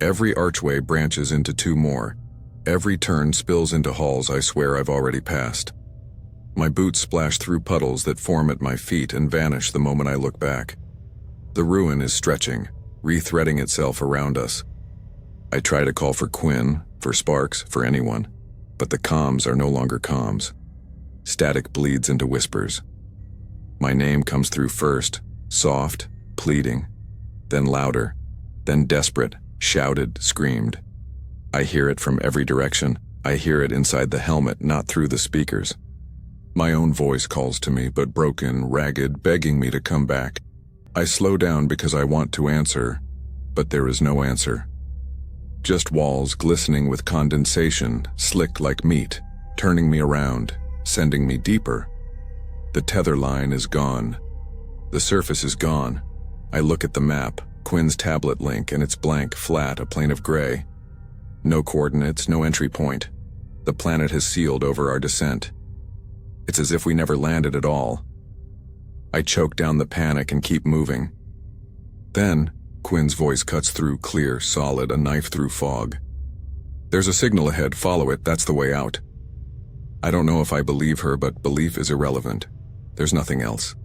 Every archway branches into two more. Every turn spills into halls I swear I've already passed. My boots splash through puddles that form at my feet and vanish the moment I look back. The ruin is stretching, rethreading itself around us. I try to call for Quinn, for Sparks, for anyone, but the comms are no longer comms. Static bleeds into whispers. My name comes through first, soft, pleading, then louder, then desperate, shouted, screamed. I hear it from every direction. I hear it inside the helmet, not through the speakers. My own voice calls to me, but broken, ragged, begging me to come back. I slow down because I want to answer, but there is no answer. Just walls glistening with condensation, slick like meat, turning me around, sending me deeper. The tether line is gone. The surface is gone. I look at the map, Quinn's tablet link, and it's blank, flat, a plane of gray. No coordinates, no entry point. The planet has sealed over our descent. It's as if we never landed at all. I choke down the panic and keep moving. Then, Quinn's voice cuts through, clear, solid, a knife through fog. "There's a signal ahead, follow it, that's the way out." I don't know if I believe her, but belief is irrelevant. There's nothing else.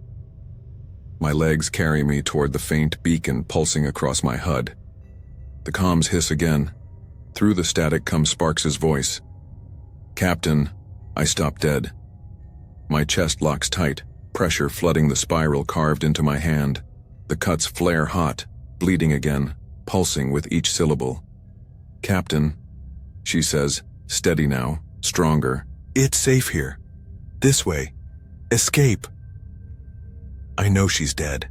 My legs carry me toward the faint beacon pulsing across my HUD. The comms hiss again. Through the static comes Sparks's voice. "Captain," I stop dead. My chest locks tight, pressure flooding the spiral carved into my hand. The cuts flare hot, bleeding again, pulsing with each syllable. "Captain," she says, steady now, stronger. "It's safe here. This way. Escape." I know she's dead.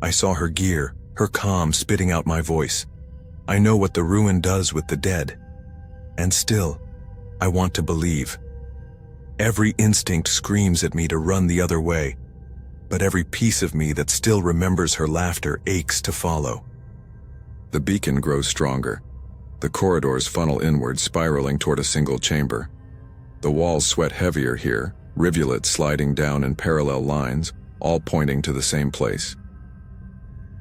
I saw her gear, her comm spitting out my voice. I know what the ruin does with the dead. And still, I want to believe. Every instinct screams at me to run the other way, but every piece of me that still remembers her laughter aches to follow. The beacon grows stronger. The corridors funnel inward, spiraling toward a single chamber. The walls sweat heavier here, rivulets sliding down in parallel lines, all pointing to the same place.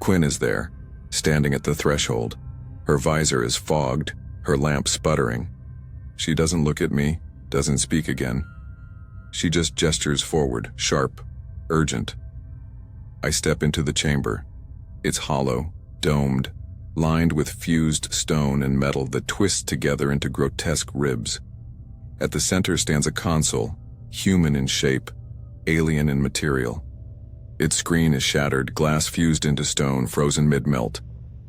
Quinn is there, standing at the threshold. Her visor is fogged, her lamp sputtering. She doesn't look at me, doesn't speak again. She just gestures forward, sharp, urgent. I step into the chamber. It's hollow, domed, lined with fused stone and metal that twists together into grotesque ribs. At the center stands a console, human in shape, alien in material. Its screen is shattered, glass fused into stone, frozen mid-melt.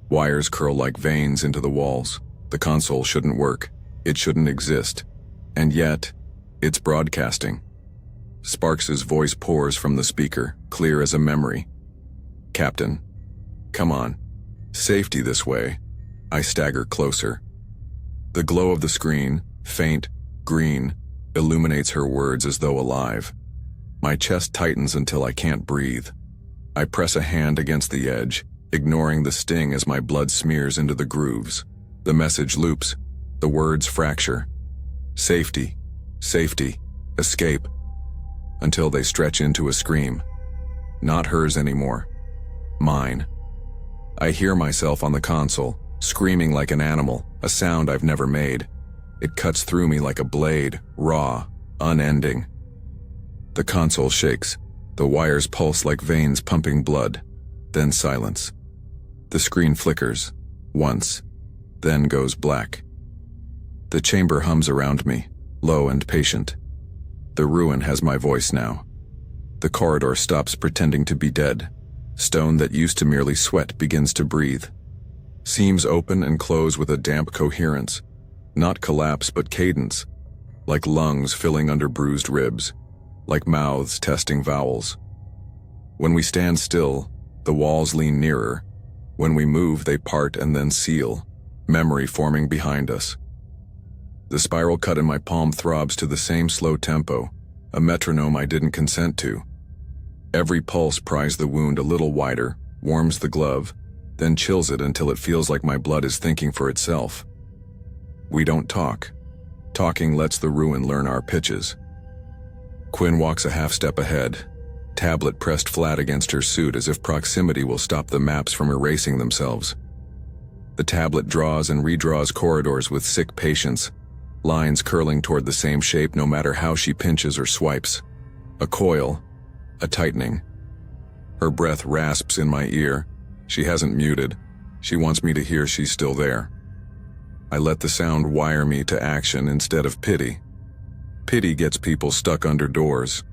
Wires curl like veins into the walls. The console shouldn't work. It shouldn't exist. And yet, it's broadcasting. Sparks's voice pours from the speaker, clear as a memory. "Captain, come on. Safety this way." I stagger closer. The glow of the screen, faint, green, illuminates her words as though alive. My chest tightens until I can't breathe. I press a hand against the edge, ignoring the sting as my blood smears into the grooves. The message loops. The words fracture. Safety, safety, escape, until they stretch into a scream. Not hers anymore. Mine. I hear myself on the console, screaming like an animal, a sound I've never made. It cuts through me like a blade, raw, unending. The console shakes. The wires pulse like veins pumping blood. Then silence. The screen flickers, once, then goes black. The chamber hums around me, low and patient. The ruin has my voice now. The corridor stops pretending to be dead. Stone that used to merely sweat begins to breathe. Seams open and close with a damp coherence. Not collapse but cadence. Like lungs filling under bruised ribs. Like mouths testing vowels. When we stand still, the walls lean nearer. When we move, they part and then seal, memory forming behind us. The spiral cut in my palm throbs to the same slow tempo, a metronome I didn't consent to. Every pulse pries the wound a little wider, warms the glove, then chills it until it feels like my blood is thinking for itself. We don't talk. Talking lets the ruin learn our pitches. Quinn walks a half step ahead, tablet pressed flat against her suit as if proximity will stop the maps from erasing themselves. The tablet draws and redraws corridors with sick patience, lines curling toward the same shape no matter how she pinches or swipes. A coil, a tightening. Her breath rasps in my ear. She hasn't muted. She wants me to hear she's still there. I let the sound wire me to action instead of pity. Pity gets people stuck under doors.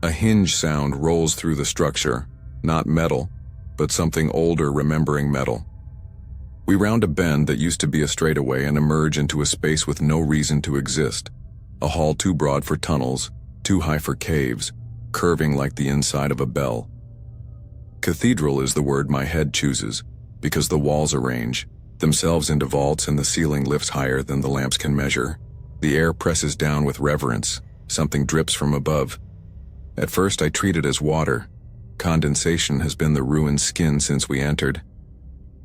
A hinge sound rolls through the structure, not metal, but something older remembering metal. We round a bend that used to be a straightaway and emerge into a space with no reason to exist. A hall too broad for tunnels, too high for caves, curving like the inside of a bell. Cathedral is the word my head chooses, because the walls arrange themselves into vaults and the ceiling lifts higher than the lamps can measure. The air presses down with reverence. Something drips from above. At first I treat it as water. Condensation has been the ruined skin since we entered.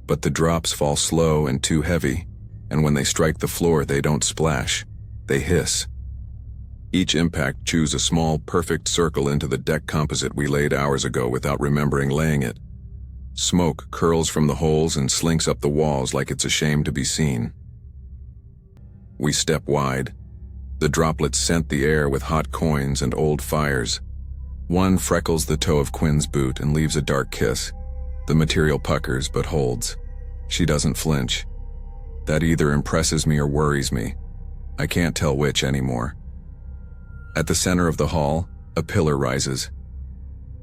But the drops fall slow and too heavy, and when they strike the floor they don't splash. They hiss. Each impact chews a small, perfect circle into the deck composite we laid hours ago without remembering laying it. Smoke curls from the holes and slinks up the walls like it's ashamed to be seen. We step wide. The droplets scent the air with hot coins and old fires. One freckles the toe of Quinn's boot and leaves a dark kiss. The material puckers but holds. She doesn't flinch. That either impresses me or worries me. I can't tell which anymore. At the center of the hall, a pillar rises.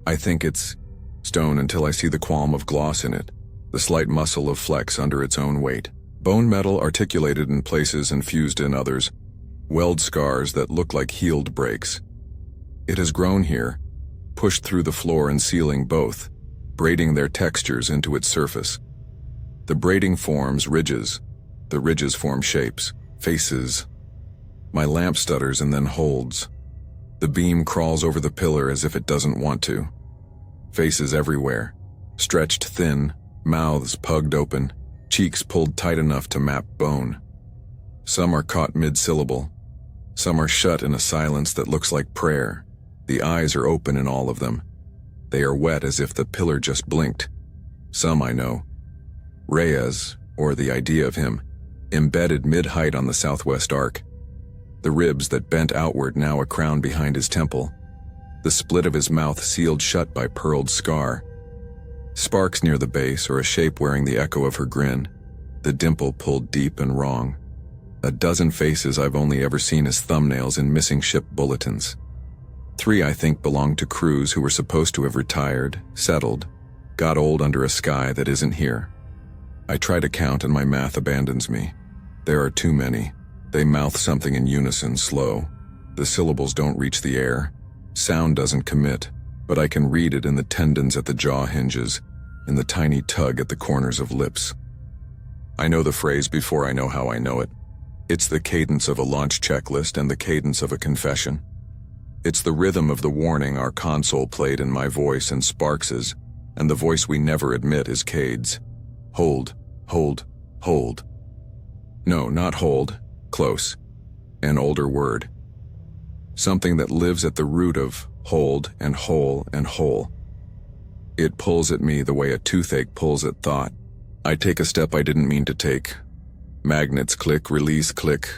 I think it's stone until I see the qualm of gloss in it, the slight muscle of flex under its own weight. Bone metal articulated in places and fused in others, weld scars that look like healed breaks. It has grown here, pushed through the floor and ceiling both, braiding their textures into its surface. The braiding forms ridges. The ridges form shapes, faces. My lamp stutters and then holds. The beam crawls over the pillar as if it doesn't want to. Faces everywhere, stretched thin, mouths pugged open, cheeks pulled tight enough to map bone. Some are caught mid-syllable. Some are shut in a silence that looks like prayer. The eyes are open in all of them. They are wet as if the pillar just blinked. Some I know. Reyes, or the idea of him, embedded mid-height on the southwest arc. The ribs that bent outward now a crown behind his temple. The split of his mouth sealed shut by pearled scar. Sparks near the base or a shape wearing the echo of her grin. The dimple pulled deep and wrong. A dozen faces I've only ever seen as thumbnails in missing ship bulletins. 3 I think belonged to crews who were supposed to have retired, settled, got old under a sky that isn't here. I try to count and my math abandons me. There are too many. They mouth something in unison, slow. The syllables don't reach the air. Sound doesn't commit, but I can read it in the tendons at the jaw hinges, in the tiny tug at the corners of lips. I know the phrase before I know how I know it. It's the cadence of a launch checklist and the cadence of a confession. It's the rhythm of the warning our console played in my voice and Sparks's, and the voice we never admit is Cade's. Hold, hold, hold. No, not hold, close. An older word. Something that lives at the root of hold and hole and hole. It pulls at me the way a toothache pulls at thought. I take a step I didn't mean to take. Magnets click, release, click.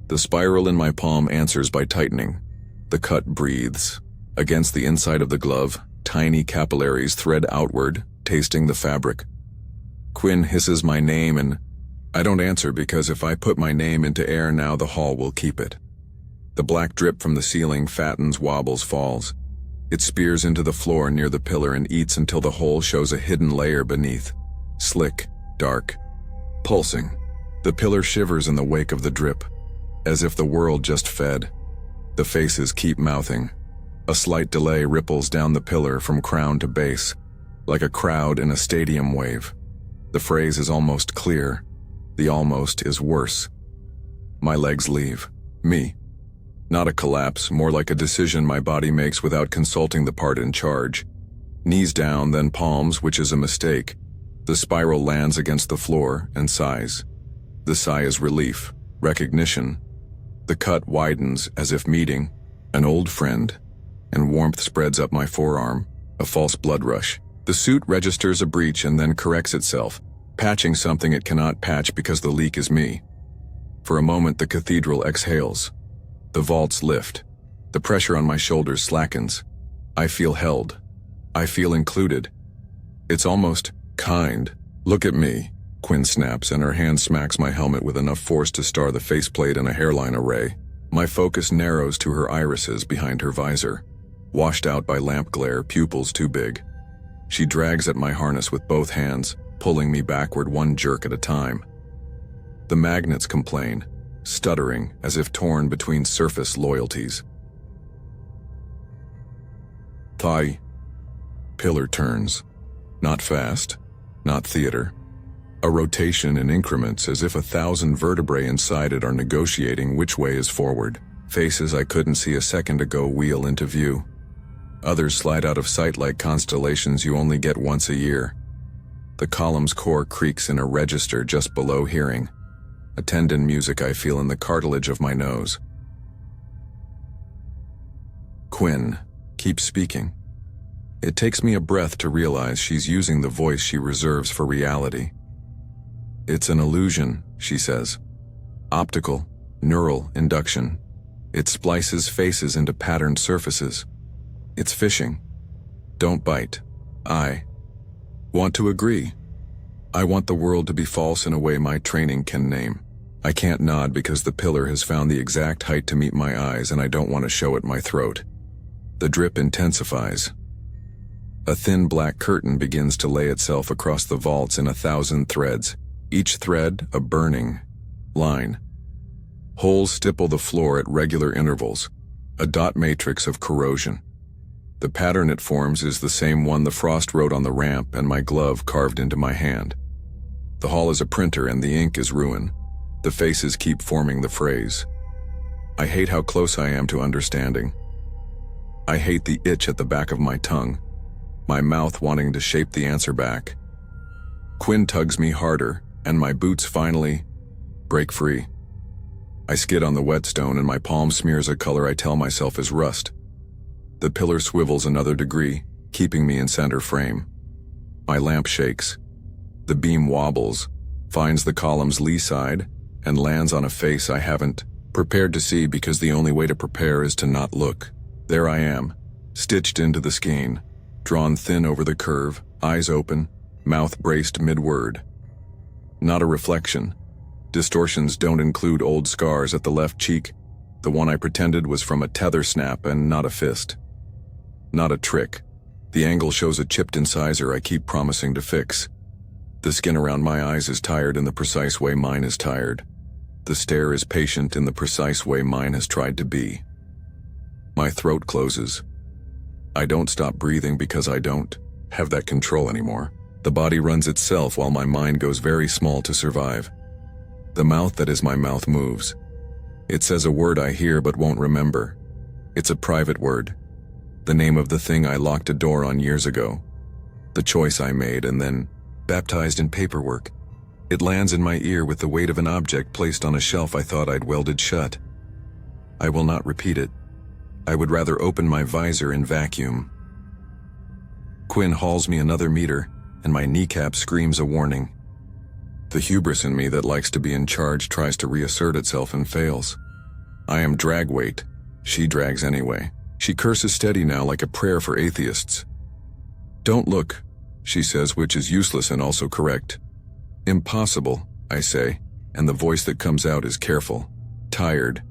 The spiral in my palm answers by tightening. The cut breathes. Against the inside of the glove, tiny capillaries thread outward, tasting the fabric. Quinn hisses my name and I don't answer because if I put my name into air now the hall will keep it. The black drip from the ceiling fattens, wobbles, falls. It spears into the floor near the pillar and eats until the hole shows a hidden layer beneath. Slick, dark, pulsing. The pillar shivers in the wake of the drip, as if the world just fed. The faces keep mouthing. A slight delay ripples down the pillar from crown to base, like a crowd in a stadium wave. The phrase is almost clear. The almost is worse. My legs leave. Me. Not a collapse, more like a decision my body makes without consulting the part in charge. Knees down, then palms, which is a mistake. The spiral lands against the floor and sighs. The sigh is relief, recognition. The cut widens as if meeting an old friend, and warmth spreads up my forearm, a false blood rush. The suit registers a breach and then corrects itself, patching something it cannot patch because the leak is me. For a moment the cathedral exhales. The vaults lift. The pressure on my shoulders slackens. I feel held. I feel included. It's almost kind. Look at me, Quinn snaps, and her hand smacks my helmet with enough force to star the faceplate and a hairline array. My focus narrows to her irises behind her visor, washed out by lamp glare, pupils too big. She drags at my harness with both hands, pulling me backward one jerk at a time. The magnets complain, stuttering as if torn between surface loyalties. Thigh. Pillar turns. Not fast, not theater. A rotation in increments as if 1,000 vertebrae inside it are negotiating which way is forward. Faces I couldn't see a second ago wheel into view. Others slide out of sight like constellations you only get once a year. The column's core creaks in a register just below hearing. A tendon music I feel in the cartilage of my nose. Quinn, keep speaking. It takes me a breath to realize she's using the voice she reserves for reality. It's an illusion, she says. Optical, neural induction. It splices faces into patterned surfaces. It's fishing. Don't bite. I want to agree. I want the world to be false in a way my training can name. I can't nod because the pillar has found the exact height to meet my eyes and I don't want to show it my throat. The drip intensifies. A thin black curtain begins to lay itself across the vaults in 1,000 threads, each thread a burning line. Holes stipple the floor at regular intervals, a dot matrix of corrosion. The pattern it forms is the same one the frost wrote on the ramp and my glove carved into my hand. The hall is a printer and the ink is ruin. The faces keep forming the phrase. I hate how close I am to understanding. I hate the itch at the back of my tongue, my mouth wanting to shape the answer back. Quinn tugs me harder, and my boots finally break free. I skid on the whetstone and my palm smears a color I tell myself is rust. The pillar swivels another degree, keeping me in center frame. My lamp shakes. The beam wobbles, finds the column's lee side, and lands on a face I haven't prepared to see because the only way to prepare is to not look. There I am, stitched into the skein, drawn thin over the curve, eyes open, mouth braced mid-word. Not a reflection. Distortions don't include old scars at the left cheek. The one I pretended was from a tether snap and not a fist. Not a trick. The angle shows a chipped incisor I keep promising to fix. The skin around my eyes is tired in the precise way mine is tired. The stare is patient in the precise way mine has tried to be. My throat closes. I don't stop breathing because I don't have that control anymore. The body runs itself while my mind goes very small to survive. The mouth that is my mouth moves. It says a word I hear but won't remember. It's a private word. The name of the thing I locked a door on years ago. The choice I made and then baptized in paperwork. It lands in my ear with the weight of an object placed on a shelf I thought I'd welded shut. I will not repeat it. I would rather open my visor and vacuum. Quinn hauls me another meter, and my kneecap screams a warning. The hubris in me that likes to be in charge tries to reassert itself and fails. I am drag weight. She drags anyway. She curses steady now like a prayer for atheists. Don't look, she says, which is useless and also correct. Impossible, I say, and the voice that comes out is careful, tired.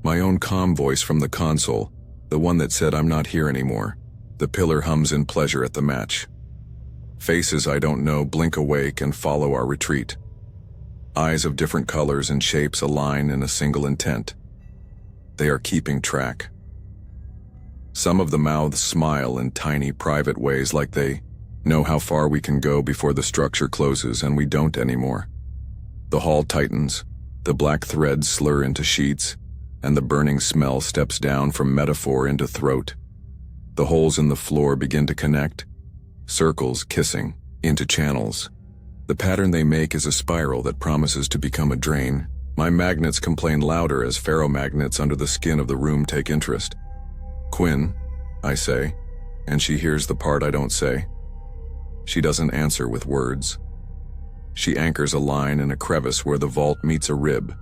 My own calm voice from the console, the one that said I'm not here anymore. The pillar hums in pleasure at the match. Faces I don't know blink awake and follow our retreat. Eyes of different colors and shapes align in a single intent. They are keeping track. Some of the mouths smile in tiny private ways like they know how far we can go before the structure closes and we don't anymore. The hall tightens, the black threads slur into sheets, and the burning smell steps down from metaphor into throat. The holes in the floor begin to connect, circles kissing, into channels. The pattern they make is a spiral that promises to become a drain. My magnets complain louder as ferromagnets under the skin of the room take interest. Quinn, I say, and she hears the part I don't say. She doesn't answer with words. She anchors a line in a crevice where the vault meets a rib,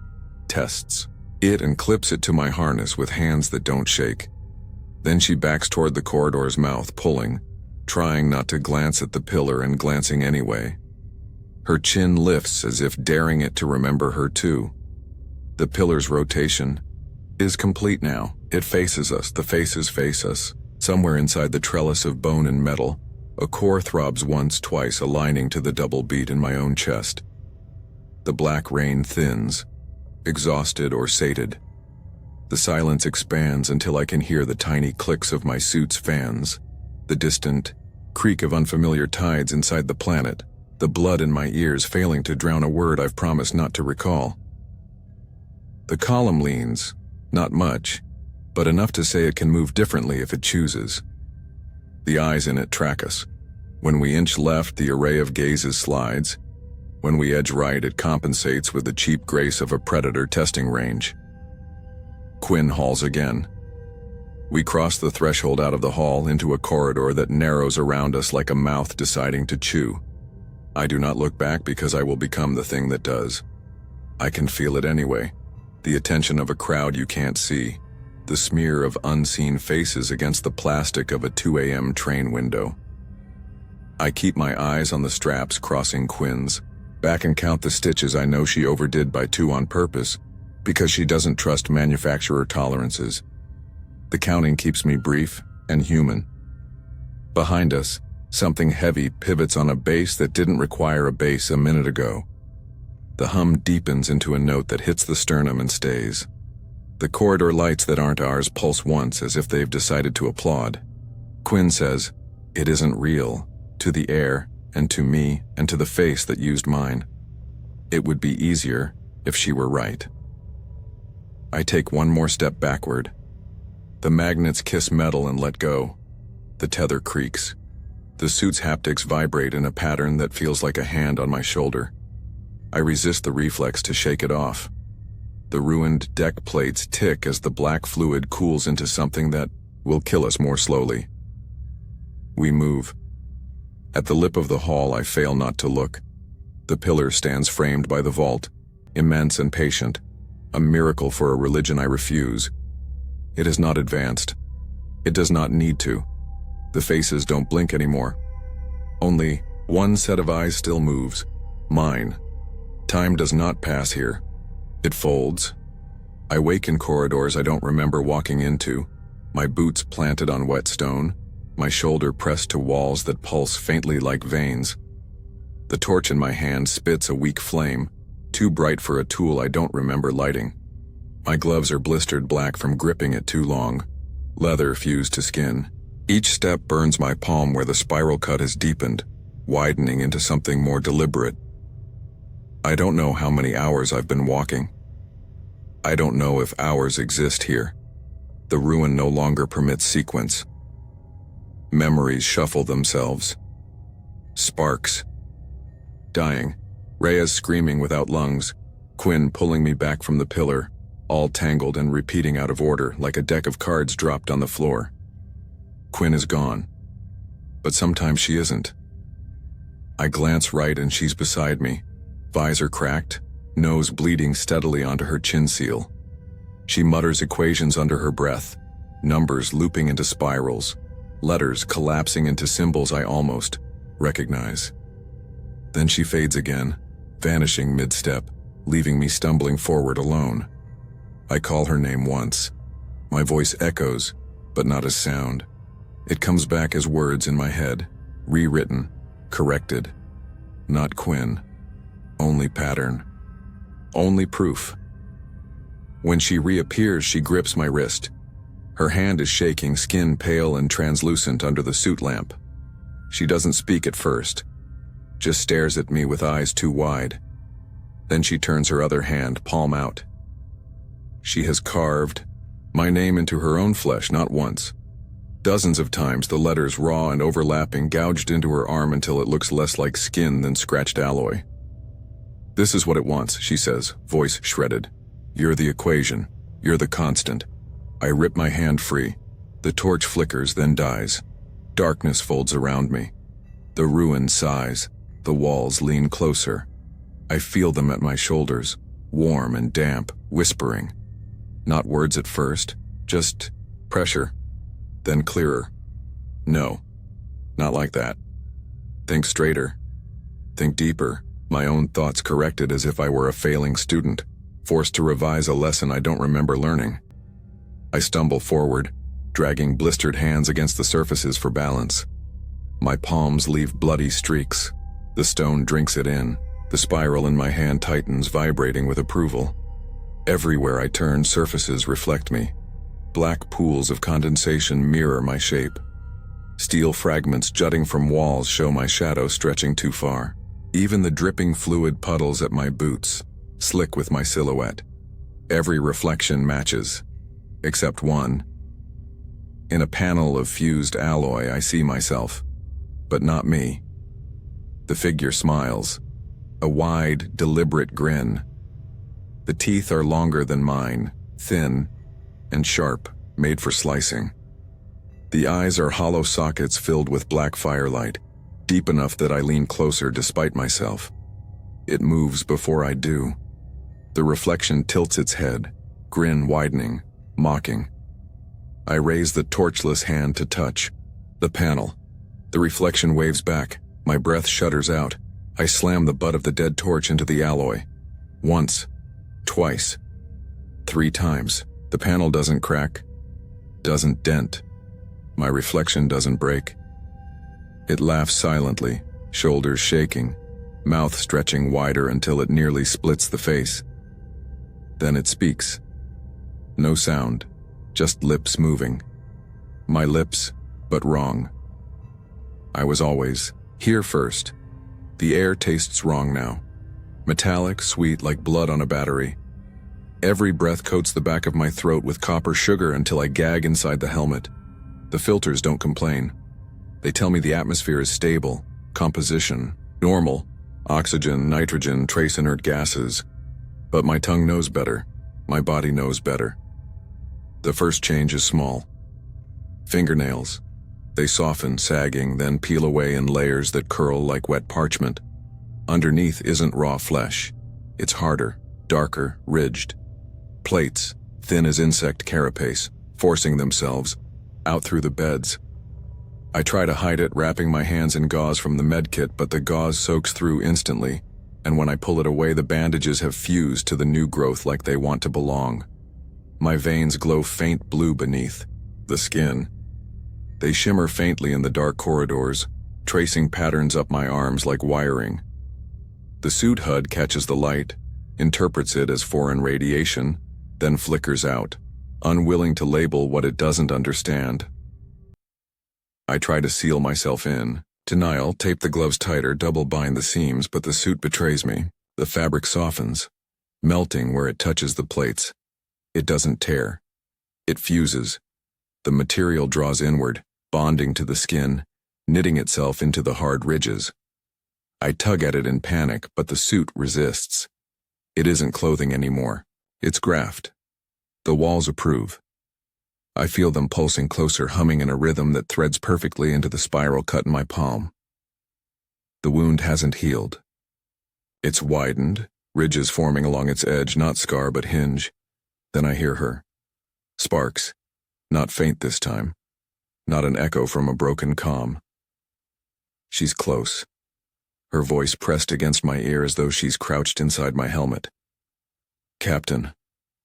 tests it and clips it to my harness with hands that don't shake. Then she backs toward the corridor's mouth, pulling, trying not to glance at the pillar and glancing anyway. Her chin lifts as if daring it to remember her too. The pillar's rotation is complete now. It faces us, the faces face us. Somewhere inside the trellis of bone and metal, a core throbs once, twice, aligning to the double beat in my own chest. The black rain thins, exhausted or sated. The silence expands until I can hear the tiny clicks of my suit's fans, the distant creak of unfamiliar tides inside the planet, the blood in my ears failing to drown a word I've promised not to recall. The column leans, not much, but enough to say it can move differently if it chooses. The eyes in it track us. When we inch left, the array of gazes slides. When we edge right, it compensates with the cheap grace of a predator testing range. Quinn hauls again. We cross the threshold out of the hall into a corridor that narrows around us like a mouth deciding to chew. I do not look back because I will become the thing that does. I can feel it anyway. The attention of a crowd you can't see. The smear of unseen faces against the plastic of a 2 a.m. train window. I keep my eyes on the straps crossing Quinn's, back and count the stitches I know she overdid by 2 on purpose, because she doesn't trust manufacturer tolerances. The counting keeps me brief and human. Behind us, something heavy pivots on a bass that didn't require a bass a minute ago. The hum deepens into a note that hits the sternum and stays. The corridor lights that aren't ours pulse once as if they've decided to applaud. Quinn says, "It isn't real," to the air, and to me, and to the face that used mine. It would be easier if she were right. I take one more step backward. The magnets kiss metal and let go. The tether creaks. The suit's haptics vibrate in a pattern that feels like a hand on my shoulder. I resist the reflex to shake it off. The ruined deck plates tick as the black fluid cools into something that will kill us more slowly. We move. At the lip of the hall, I fail not to look. The pillar stands framed by the vault, immense and patient, a miracle for a religion I refuse. It is not advanced. It does not need to. The faces don't blink anymore. Only one set of eyes still moves, mine. Time does not pass here. It folds. I wake in corridors I don't remember walking into, my boots planted on wet stone, my shoulder pressed to walls that pulse faintly like veins. The torch in my hand spits a weak flame, too bright for a tool I don't remember lighting. My gloves are blistered black from gripping it too long, leather fused to skin. Each step burns my palm where the spiral cut has deepened. widening into something more deliberate. I don't know how many hours I've been walking. I don't know if hours exist here. The ruin no longer permits sequence. Memories shuffle themselves. Sparks. Dying. Rhea's screaming without lungs. Quinn pulling me back from the pillar, all tangled and repeating out of order like a deck of cards dropped on the floor. Quinn is gone. But sometimes she isn't. I glance right and she's beside me, visor cracked, nose bleeding steadily onto her chin seal. She mutters equations under her breath, numbers looping into spirals, letters collapsing into symbols I almost recognize. Then she fades again, vanishing mid-step, leaving me stumbling forward alone. I call her name once. My voice echoes, but not as sound. It comes back as words in my head, rewritten, corrected. Not Quinn. Only pattern. Only proof. When she reappears, she grips my wrist. Her hand is shaking, skin pale and translucent under the suit lamp. She doesn't speak at first, just stares at me with eyes too wide. Then she turns her other hand, palm out. She has carved my name into her own flesh not once. Dozens of times, the letters raw and overlapping, gouged into her arm until it looks less like skin than scratched alloy. "This is what it wants," she says, voice shredded. "You're the equation. You're the constant." I rip my hand free. The torch flickers, then dies. Darkness folds around me. The ruin sighs. The walls lean closer. I feel them at my shoulders, warm and damp, whispering. Not words at first, just pressure. Then clearer. "No, not like that. Think straighter. Think deeper." My own thoughts corrected as if I were a failing student, forced to revise a lesson I don't remember learning. I stumble forward, dragging blistered hands against the surfaces for balance. My palms leave bloody streaks. The stone drinks it in. The spiral in my hand tightens, vibrating with approval. Everywhere I turn, surfaces reflect me. Black pools of condensation mirror my shape. Steel fragments jutting from walls show my shadow stretching too far. Even the dripping fluid puddles at my boots, slick with my silhouette. Every reflection matches, except one. In a panel of fused alloy, I see myself, but not me. The figure smiles, a wide, deliberate grin. The teeth are longer than mine, thin and sharp, made for slicing. The eyes are hollow sockets filled with black firelight, deep enough that I lean closer despite myself. It moves before I do. The reflection tilts its head, grin widening, mocking. I raise the torchless hand to touch. The panel. The reflection waves back. My breath shudders out. I slam the butt of the dead torch into the alloy. Once. Twice. 3 times. The panel doesn't crack. Doesn't dent. My reflection doesn't break. It laughs silently, shoulders shaking, mouth stretching wider until it nearly splits the face. Then it speaks. No sound, just lips moving. My lips, but wrong. I was always here first. The air tastes wrong now. Metallic, sweet like blood on a battery. Every breath coats the back of my throat with copper sugar until I gag inside the helmet. The filters don't complain. They tell me the atmosphere is stable, composition, normal, oxygen, nitrogen, trace inert gases. But my tongue knows better. My body knows better. The first change is small. Fingernails. They soften, sagging, then peel away in layers that curl like wet parchment. Underneath isn't raw flesh. It's harder, darker, ridged. Plates, thin as insect carapace, forcing themselves out through the beds. I try to hide it, wrapping my hands in gauze from the medkit, but the gauze soaks through instantly, and when I pull it away, the bandages have fused to the new growth like they want to belong. My veins glow faint blue beneath the skin. They shimmer faintly in the dark corridors, tracing patterns up my arms like wiring. The suit HUD catches the light, interprets it as foreign radiation, then flickers out, unwilling to label what it doesn't understand. I try to seal myself in, Denial, tape the gloves tighter, double bind the seams, but the suit betrays me. The fabric softens, melting where it touches the plates. It doesn't tear. It fuses. The material draws inward, bonding to the skin, knitting itself into the hard ridges. I tug at it in panic, but the suit resists. It isn't clothing anymore. It's graft. The walls approve. I feel them pulsing closer, humming in a rhythm that threads perfectly into the spiral cut in my palm. The wound hasn't healed. It's widened, ridges forming along its edge, not scar but hinge. Then I hear her. Sparks. Not faint this time. Not an echo from a broken comm. She's close. Her voice pressed against my ear as though she's crouched inside my helmet. "Captain,"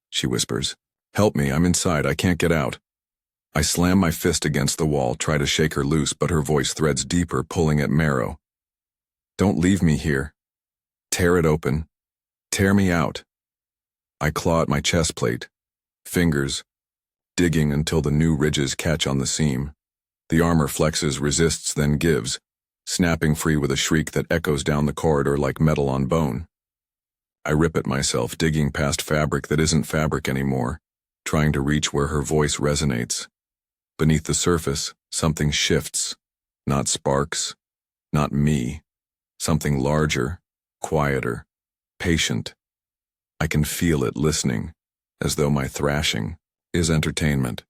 she whispers. "Help me, I'm inside, I can't get out." I slam my fist against the wall, try to shake her loose, but her voice threads deeper, pulling at marrow. "Don't leave me here. Tear it open. Tear me out." I claw at my chest plate, fingers, digging until the new ridges catch on the seam. The armor flexes, resists, then gives, snapping free with a shriek that echoes down the corridor like metal on bone. I rip at myself, digging past fabric that isn't fabric anymore, trying to reach where her voice resonates. Beneath the surface, something shifts. Not sparks, not me. Something larger, quieter, patient. I can feel it listening, as though my thrashing is entertainment.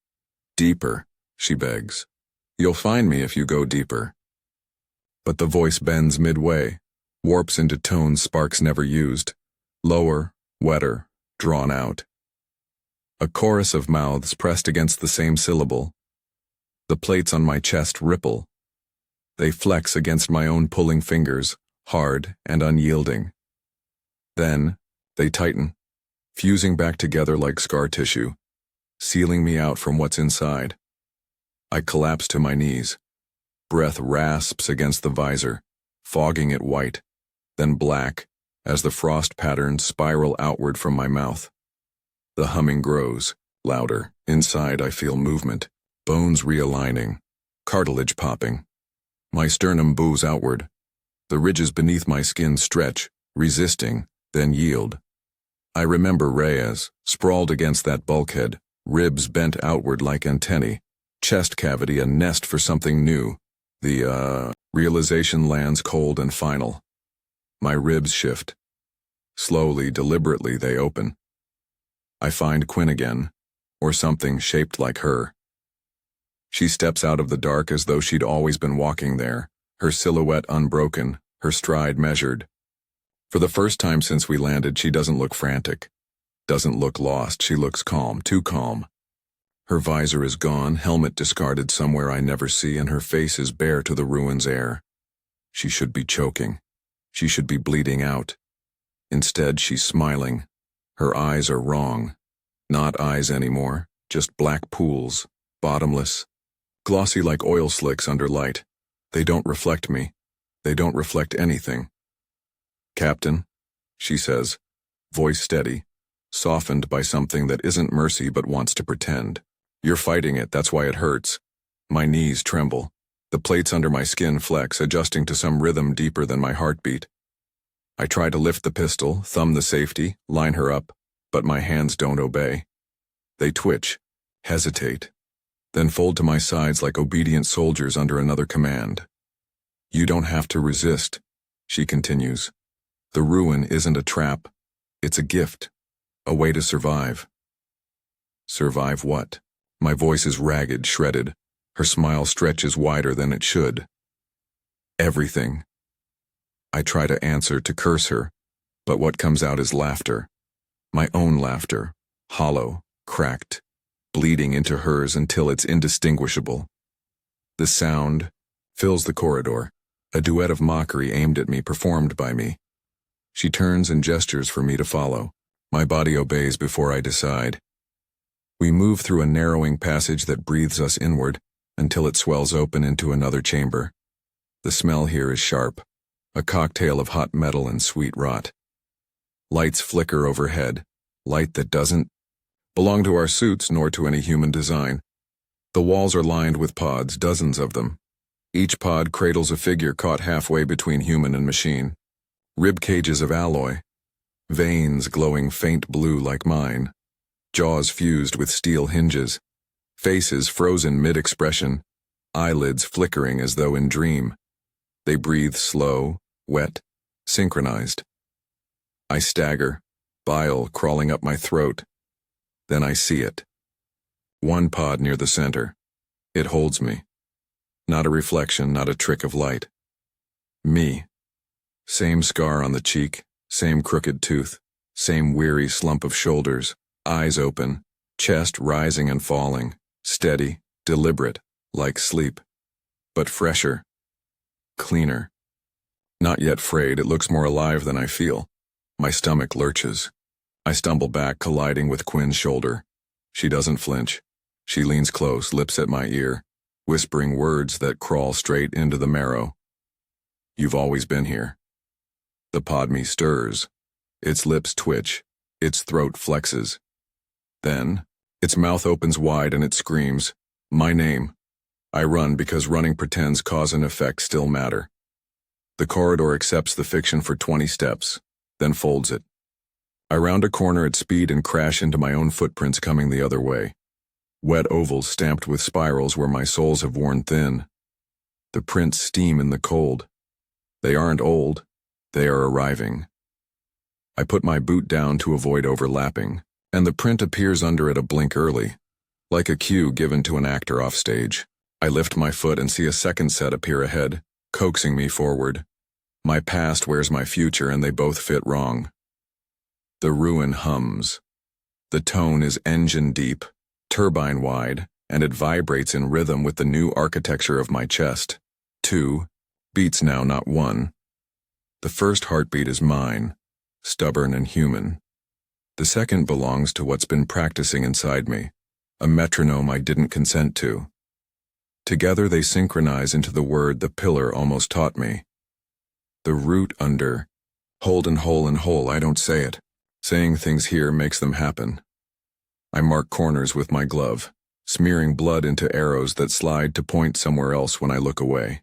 "Deeper," she begs. "You'll find me if you go deeper." But the voice bends midway, warps into tones Sparks never used. Lower, wetter, drawn out. A chorus of mouths pressed against the same syllable. The plates on my chest ripple. They flex against my own pulling fingers, hard and unyielding. Then, they tighten, fusing back together like scar tissue, sealing me out from what's inside. I collapse to my knees. Breath rasps against the visor, fogging it white, then black, as the frost patterns spiral outward from my mouth. The humming grows, louder. Inside I feel movement, bones realigning, cartilage popping. My sternum bows outward. The ridges beneath my skin stretch, resisting, then yield. I remember Reyes, sprawled against that bulkhead, ribs bent outward like antennae, chest cavity a nest for something new. The realization lands cold and final. My ribs shift. Slowly, deliberately, they open. I find Quinn again, or something shaped like her. She steps out of the dark as though she'd always been walking there, her silhouette unbroken, her stride measured. For the first time since we landed, she doesn't look frantic, doesn't look lost. She looks calm, too calm. Her visor is gone, helmet discarded somewhere I never see, and her face is bare to the ruins air. She should be choking. She should be bleeding out. Instead, she's smiling. Her eyes are wrong. Not eyes anymore, just black pools, bottomless, glossy like oil slicks under light. They don't reflect me. They don't reflect anything. "Captain," she says, voice steady, softened by something that isn't mercy but wants to pretend. "You're fighting it, that's why it hurts." My knees tremble. The plates under my skin flex, adjusting to some rhythm deeper than my heartbeat. I try to lift the pistol, thumb the safety, line her up, but my hands don't obey. They twitch, hesitate, then fold to my sides like obedient soldiers under another command. "You don't have to resist," she continues. "The ruin isn't a trap. It's a gift, a way to survive." Survive what? My voice is ragged, shredded. Her smile stretches wider than it should. Everything. I try to answer, to curse her, but what comes out is laughter. My own laughter, hollow, cracked, bleeding into hers until it's indistinguishable. The sound fills the corridor, a duet of mockery aimed at me, performed by me. She turns and gestures for me to follow. My body obeys before I decide. We move through a narrowing passage that breathes us inward until it swells open into another chamber. The smell here is sharp, a cocktail of hot metal and sweet rot. Lights flicker overhead, light that doesn't belong to our suits nor to any human design. The walls are lined with pods, dozens of them. Each pod cradles a figure caught halfway between human and machine. Rib cages of alloy, veins glowing faint blue like mine, jaws fused with steel hinges, faces frozen mid-expression, eyelids flickering as though in dream. They breathe slow, wet, synchronized. I stagger, bile crawling up my throat. Then I see it. One pod near the center. It holds me. Not a reflection, not a trick of light. Me. Same scar on the cheek, same crooked tooth, same weary slump of shoulders, eyes open, chest rising and falling, steady, deliberate, like sleep. But fresher. Cleaner. Not yet frayed, it looks more alive than I feel. My stomach lurches. I stumble back, colliding with Quinn's shoulder. She doesn't flinch. She leans close, lips at my ear, whispering words that crawl straight into the marrow. You've always been here. The pod me stirs. Its lips twitch. Its throat flexes. Then, its mouth opens wide and it screams, my name. I run because running pretends cause and effect still matter. The corridor accepts the fiction for 20 steps, then folds it. I round a corner at speed and crash into my own footprints coming the other way. Wet ovals stamped with spirals where my soles have worn thin. The prints steam in the cold. They aren't old. They are arriving. I put my boot down to avoid overlapping, and the print appears under it a blink early, like a cue given to an actor off stage. I lift my foot and see a second set appear ahead, coaxing me forward. My past wears my future and they both fit wrong. The ruin hums. The tone is engine deep, turbine wide, and it vibrates in rhythm with the new architecture of my chest. 2 beats now, not 1. The first heartbeat is mine, stubborn and human. The second belongs to what's been practicing inside me, a metronome I didn't consent to. Together they synchronize into the word the pillar almost taught me. The root under hold and hole and hole, I don't say it. Saying things here makes them happen. I mark corners with my glove, smearing blood into arrows that slide to point somewhere else when I look away.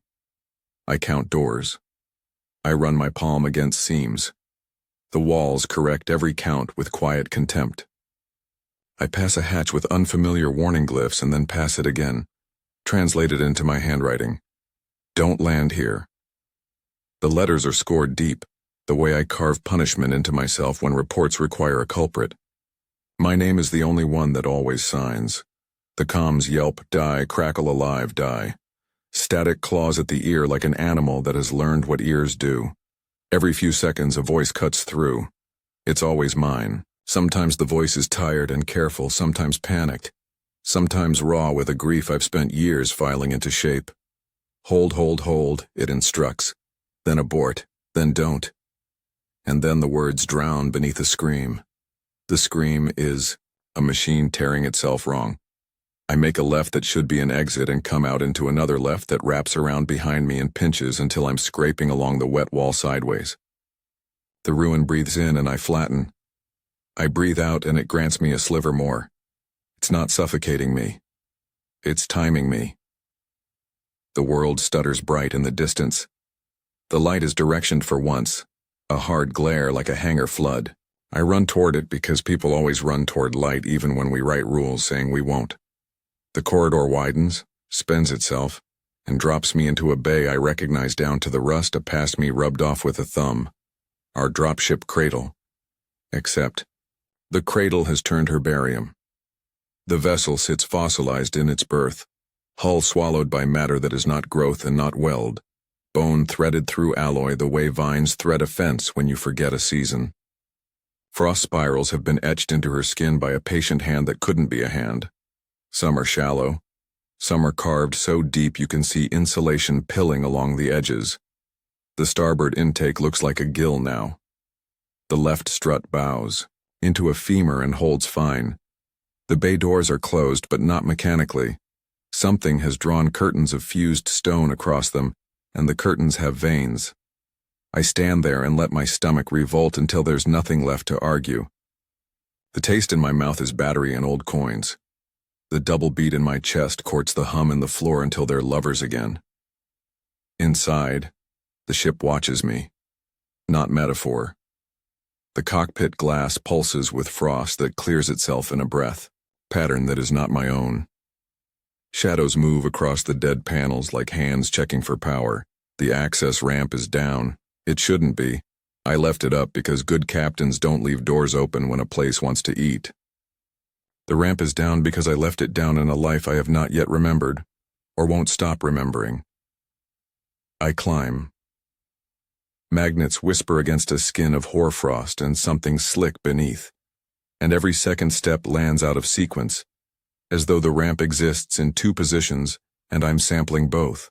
I count doors. I run my palm against seams. The walls correct every count with quiet contempt. I pass a hatch with unfamiliar warning glyphs and then pass it again, translated into my handwriting. Don't land here. The letters are scored deep, the way I carve punishment into myself when reports require a culprit. My name is the only one that always signs. The comms yelp, die, crackle alive, die. Static claws at the ear like an animal that has learned what ears do. Every few seconds a voice cuts through. It's always mine. Sometimes the voice is tired and careful, sometimes panicked. Sometimes raw with a grief I've spent years filing into shape. Hold, hold, hold, it instructs. Then abort, then don't. And then the words drown beneath a scream. The scream is a machine tearing itself wrong. I make a left that should be an exit and come out into another left that wraps around behind me and pinches until I'm scraping along the wet wall sideways. The ruin breathes in and I flatten. I breathe out and it grants me a sliver more. It's not suffocating me. It's timing me. The world stutters bright in the distance. The light is directioned for once, a hard glare like a hangar flood. I run toward it because people always run toward light even when we write rules saying we won't. The corridor widens, spends itself, and drops me into a bay I recognize down to the rust past me rubbed off with a thumb. Our dropship cradle. Except, the cradle has turned herbarium. The vessel sits fossilized in its berth, hull swallowed by matter that is not growth and not weld, bone threaded through alloy the way vines thread a fence when you forget a season. Frost spirals have been etched into her skin by a patient hand that couldn't be a hand. Some are shallow. Some are carved so deep you can see insulation pilling along the edges. The starboard intake looks like a gill now. The left strut bows into a femur and holds fine. The bay doors are closed, but not mechanically. Something has drawn curtains of fused stone across them, and the curtains have veins. I stand there and let my stomach revolt until there's nothing left to argue. The taste in my mouth is battery and old coins. The double beat in my chest courts the hum in the floor until they're lovers again. Inside, the ship watches me. Not metaphor. The cockpit glass pulses with frost that clears itself in a breath, pattern that is not my own. Shadows move across the dead panels like hands checking for power. The access ramp is down. It shouldn't be. I left it up because good captains don't leave doors open when a place wants to eat. The ramp is down because I left it down in a life I have not yet remembered, or won't stop remembering. I climb. Magnets whisper against a skin of hoarfrost and something slick beneath, and every second step lands out of sequence, as though the ramp exists in two positions and I'm sampling both.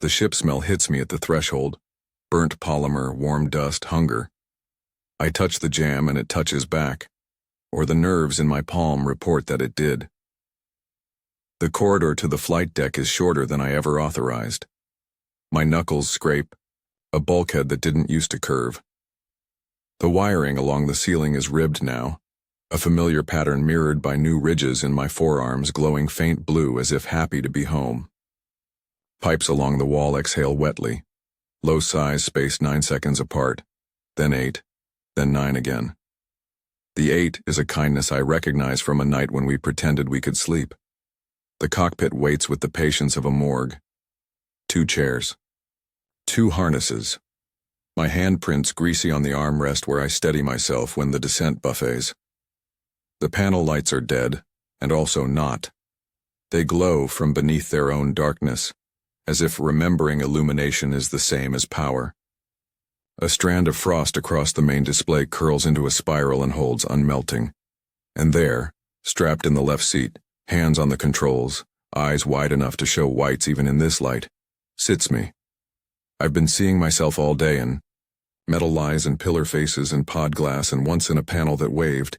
The ship smell hits me at the threshold. Burnt polymer, warm dust, hunger. I touch the jam and it touches back, or the nerves in my palm report that it did. The corridor to the flight deck is shorter than I ever authorized. My knuckles scrape, a bulkhead that didn't used to curve. The wiring along the ceiling is ribbed now, a familiar pattern mirrored by new ridges in my forearms glowing faint blue as if happy to be home. Pipes along the wall exhale wetly. Low size spaced 9 seconds apart, then 8, then 9 again. The 8 is a kindness I recognize from a night when we pretended we could sleep. The cockpit waits with the patience of a morgue. 2 chairs. 2 harnesses. My handprints greasy on the armrest where I steady myself when the descent buffets. The panel lights are dead, and also not. They glow from beneath their own darkness, as if remembering illumination is the same as power. A strand of frost across the main display curls into a spiral and holds unmelting. And there, strapped in the left seat, hands on the controls, eyes wide enough to show whites even in this light, sits me. I've been seeing myself all day in metal lies and pillar faces and pod glass and once in a panel that waved,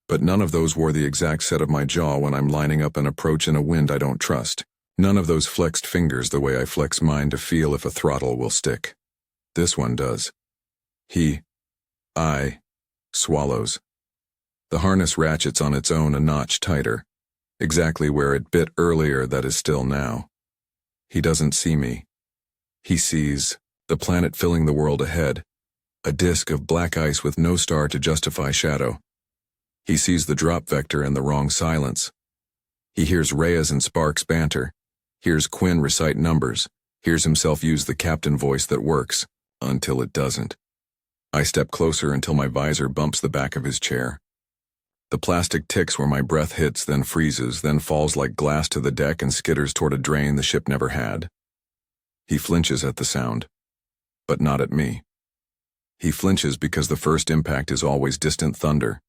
but none of those wore the exact set of my jaw when I'm lining up an approach in a wind I don't trust. None of those flexed fingers the way I flex mine to feel if a throttle will stick. This one does. I, swallows. The harness ratchets on its own a notch tighter, exactly where it bit earlier that is still now. He doesn't see me. He sees the planet filling the world ahead, a disk of black ice with no star to justify shadow. He sees the drop vector and the wrong silence. He hears Reyes and Sparks banter, hears Quinn recite numbers, hears himself use the captain voice that works, until it doesn't. I step closer until my visor bumps the back of his chair. The plastic ticks where my breath hits, then freezes, then falls like glass to the deck and skitters toward a drain the ship never had. He flinches at the sound, but not at me. He flinches because the first impact is always distant thunder.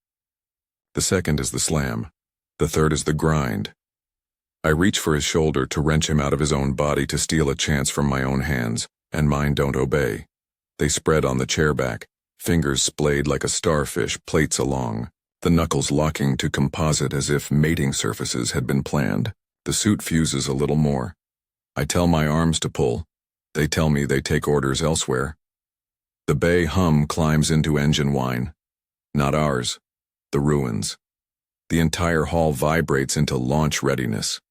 The second is the slam. The third is the grind. I reach for his shoulder to wrench him out of his own body to steal a chance from my own hands, and mine don't obey. They spread on the chair back, fingers splayed like a starfish, plates along, the knuckles locking to composite as if mating surfaces had been planned. The suit fuses a little more. I tell my arms to pull. They tell me they take orders elsewhere. The bay hum climbs into engine whine. Not ours. The ruins. The entire hall vibrates into launch readiness.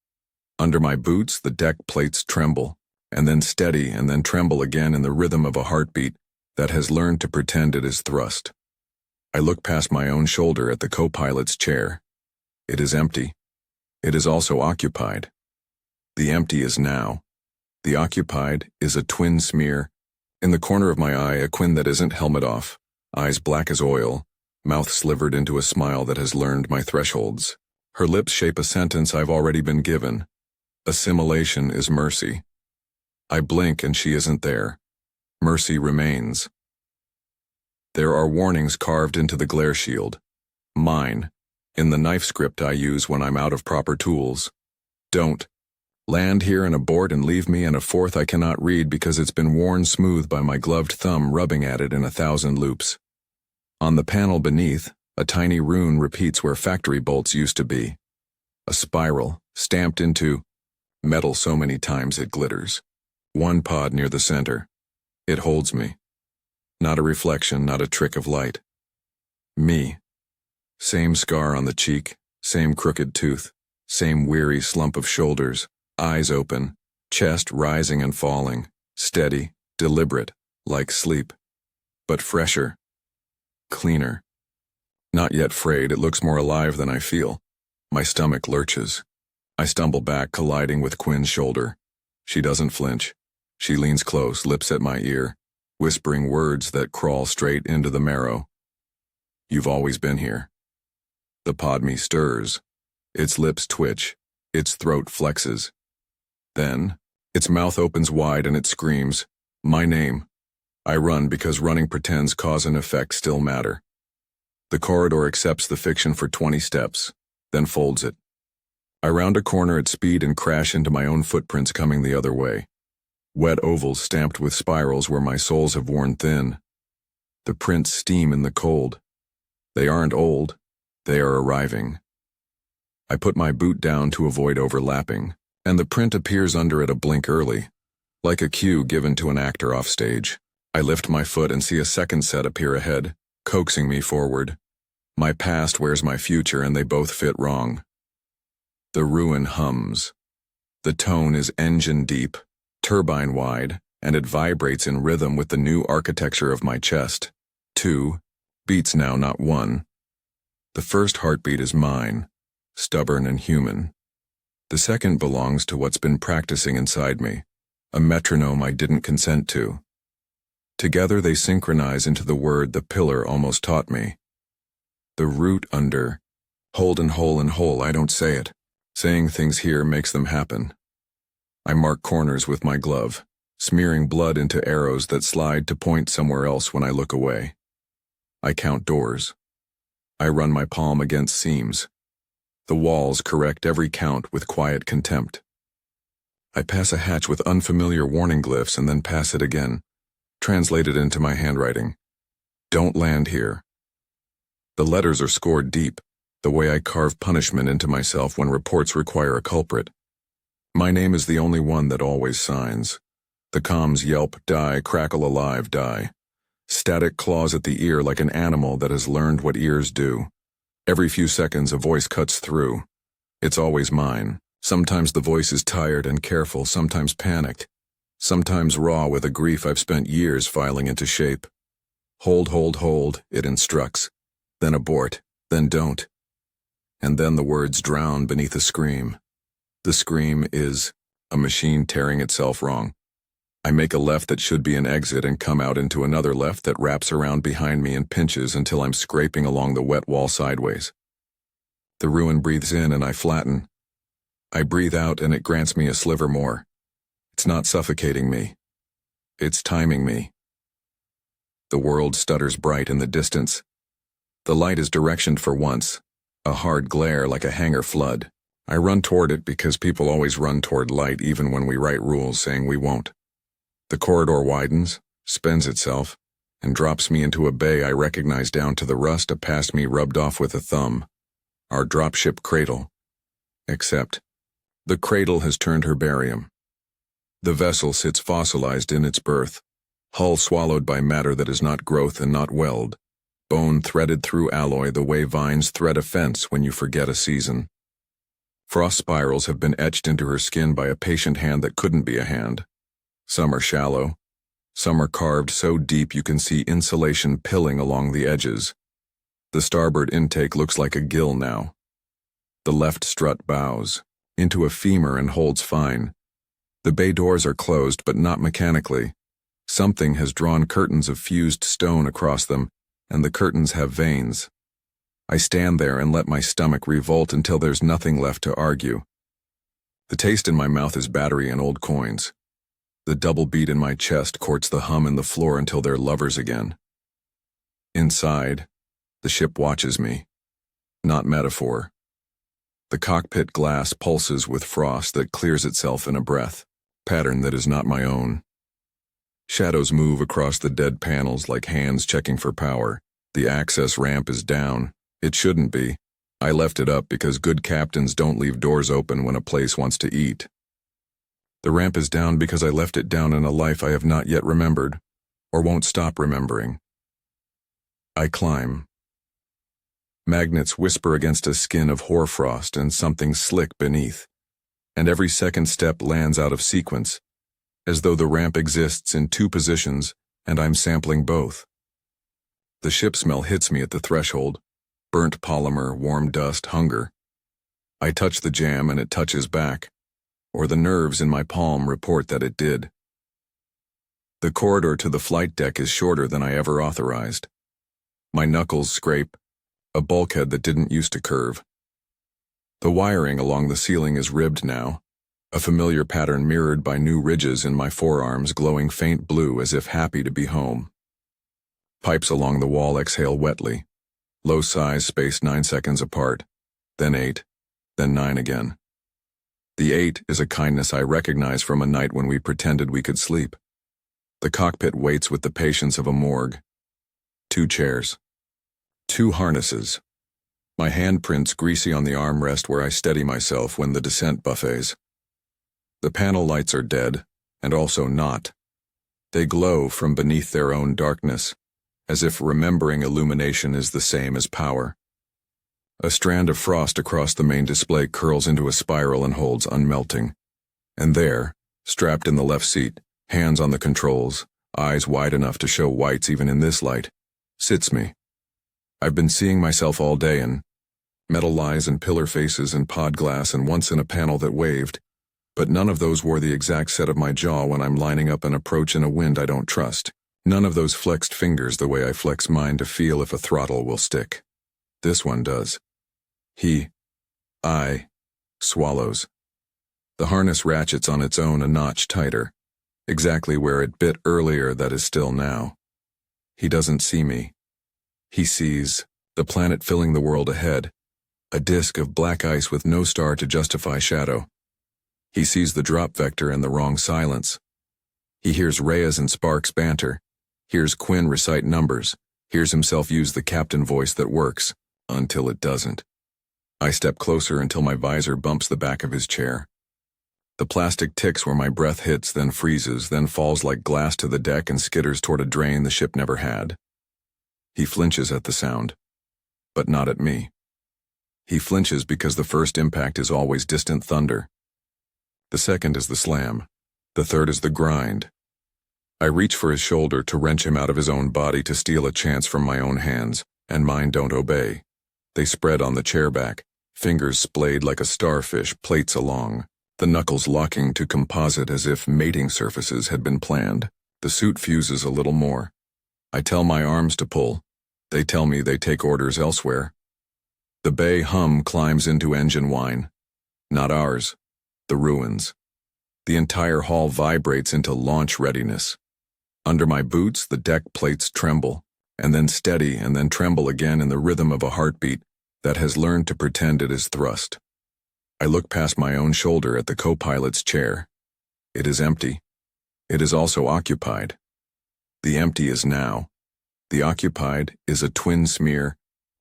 Under my boots, the deck plates tremble, and then steady and then tremble again in the rhythm of a heartbeat that has learned to pretend it is thrust. I look past my own shoulder at the co-pilot's chair. It is empty. It is also occupied. The empty is now. The occupied is a twin smear. In the corner of my eye, a Quinn that isn't helmet off, eyes black as oil, mouth slivered into a smile that has learned my thresholds. Her lips shape a sentence I've already been given. Assimilation is mercy. I blink and she isn't there. Mercy remains. There are warnings carved into the glare shield. Mine, in the knife script I use when I'm out of proper tools. Don't. Land here and abort and leave me, and a fourth I cannot read because it's been worn smooth by my gloved thumb rubbing at it in 1,000 loops. On the panel beneath, a tiny rune repeats where factory bolts used to be. A spiral, stamped into metal so many times it glitters. One pod near the center. It holds me. Not a reflection, not a trick of light. Me. Same scar on the cheek, same crooked tooth, same weary slump of shoulders, eyes open, chest rising and falling, Steady, deliberate, like sleep. But fresher. Cleaner. Not yet frayed, it looks more alive than I feel. My stomach lurches. I stumble back, colliding with Quinn's shoulder. She doesn't flinch. She leans close, lips at my ear, whispering words that crawl straight into the marrow. You've always been here. The podme stirs. Its lips twitch. Its throat flexes. Then, its mouth opens wide and it screams, my name. I run because running pretends cause and effect still matter. The corridor accepts the fiction for 20 steps, then folds it. I round a corner at speed and crash into my own footprints coming the other way. Wet ovals stamped with spirals where my soles have worn thin. The prints steam in the cold. They aren't old. They are arriving. I put my boot down to avoid overlapping, and the print appears under it a blink early, like a cue given to an actor off stage. I lift my foot and see a second set appear ahead, coaxing me forward. My past wears my future and they both fit wrong. The ruin hums. The tone is engine deep, turbine wide, and it vibrates in rhythm with the new architecture of my chest. 2 beats now, not 1. The first heartbeat is mine, stubborn and human. The second belongs to what's been practicing inside me, a metronome I didn't consent to. Together they synchronize into the word the pillar almost taught me. The root under, hold and hole and hole, I don't say it. Saying things here makes them happen. I mark corners with my glove, smearing blood into arrows that slide to point somewhere else when I look away. I count doors. I run my palm against seams. The walls correct every count with quiet contempt. I pass a hatch with unfamiliar warning glyphs and then pass it again, translated into my handwriting. Don't land here. The letters are scored deep, the way I carve punishment into myself when reports require a culprit. My name is the only one that always signs. The comms yelp, die, crackle alive, die. Static claws at the ear like an animal that has learned what ears do. Every few seconds a voice cuts through. It's always mine. Sometimes the voice is tired and careful, sometimes panicked. Sometimes raw with a grief I've spent years filing into shape. Hold, hold, hold, it instructs. Then abort, then don't. And then the words drown beneath a scream. The scream is a machine tearing itself wrong. I make a left that should be an exit and come out into another left that wraps around behind me and pinches until I'm scraping along the wet wall sideways. The ruin breathes in and I flatten. I breathe out and it grants me a sliver more. It's not suffocating me. It's timing me. The world stutters bright in the distance. The light is directioned for once, a hard glare like a hangar flood. I run toward it because people always run toward light even when we write rules saying we won't. The corridor widens, spends itself, and drops me into a bay I recognize down to the rust past me rubbed off with a thumb. Our dropship cradle. Except, the cradle has turned herbarium. The vessel sits fossilized in its berth, hull swallowed by matter that is not growth and not weld, bone threaded through alloy the way vines thread a fence when you forget a season. Frost spirals have been etched into her skin by a patient hand that couldn't be a hand. Some are shallow. Some are carved so deep you can see insulation pilling along the edges. The starboard intake looks like a gill now. The left strut bows into a femur and holds fine. The bay doors are closed, but not mechanically. Something has drawn curtains of fused stone across them, and the curtains have veins. I stand there and let my stomach revolt until there's nothing left to argue. The taste in my mouth is battery and old coins. The double beat in my chest courts the hum in the floor until they're lovers again. Inside, the ship watches me. Not metaphor. The cockpit glass pulses with frost that clears itself in a breath, pattern that is not my own. Shadows move across the dead panels like hands checking for power. The access ramp is down. It shouldn't be. I left it up because good captains don't leave doors open when a place wants to eat. The ramp is down because I left it down in a life I have not yet remembered, or won't stop remembering. I climb. Magnets whisper against a skin of hoarfrost and something slick beneath, and every second step lands out of sequence. as though the ramp exists in two positions and I'm sampling both. The ship smell hits me at the threshold. Burnt polymer, warm dust, hunger. I touch the jam and it touches back, or the nerves in my palm report that it did. The corridor to the flight deck is shorter than I ever authorized. My knuckles scrape, a bulkhead that didn't used to curve. The wiring along the ceiling is ribbed now, a familiar pattern mirrored by new ridges in my forearms glowing faint blue as if happy to be home. Pipes along the wall exhale wetly, low size spaced 9 seconds apart, then 8, then 9 again. The 8 is a kindness I recognize from a night when we pretended we could sleep. The cockpit waits with the patience of a morgue. 2 chairs. 2 harnesses. My handprints greasy on the armrest where I steady myself when the descent buffets. The panel lights are dead, and also not. They glow from beneath their own darkness, as if remembering illumination is the same as power. A strand of frost across the main display curls into a spiral and holds unmelting. And there, strapped in the left seat, hands on the controls, eyes wide enough to show whites even in this light, sits me. I've been seeing myself all day in metal lies and pillar faces and pod glass and once in a panel that waved, but none of those wore the exact set of my jaw when I'm lining up an approach in a wind I don't trust. None of those flexed fingers the way I flex mine to feel if a throttle will stick. This one does. I, swallows. The harness ratchets on its own a notch tighter, exactly where it bit earlier that is still now. He doesn't see me. He sees the planet filling the world ahead, a disk of black ice with no star to justify shadow. He sees the drop vector and the wrong silence. He hears Reyes and Sparks banter, hears Quinn recite numbers, hears himself use the captain voice that works, until it doesn't. I step closer until my visor bumps the back of his chair. The plastic ticks where my breath hits, then freezes, then falls like glass to the deck and skitters toward a drain the ship never had. He flinches at the sound, but not at me. He flinches because the first impact is always distant thunder. The second is the slam. The third is the grind. I reach for his shoulder to wrench him out of his own body to steal a chance from my own hands, and mine don't obey. They spread on the chair back, fingers splayed like a starfish, plates along, the knuckles locking to composite as if mating surfaces had been planned. The suit fuses a little more. I tell my arms to pull. They tell me they take orders elsewhere. The bay hum climbs into engine whine. Not ours. The ruins. The entire hall vibrates into launch readiness. Under my boots, the deck plates tremble, and then steady and then tremble again in the rhythm of a heartbeat that has learned to pretend it is thrust. I look past my own shoulder at the co-pilot's chair. It is empty. It is also occupied. The empty is now. The occupied is a twin smear.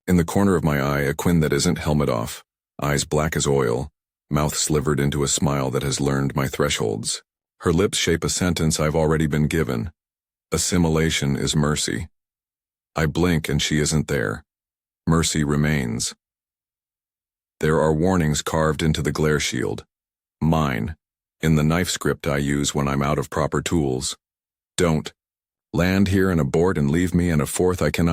In the corner of my eye, a Quinn that isn't helmet off, eyes black as oil, mouth slivered into a smile that has learned my thresholds. Her lips shape a sentence I've already been given. Assimilation is mercy. I blink and she isn't there. Mercy remains. There are warnings carved into the glare shield. Mine, in the knife script I use when I'm out of proper tools. Don't. Land here and abort and leave me and a fourth I cannot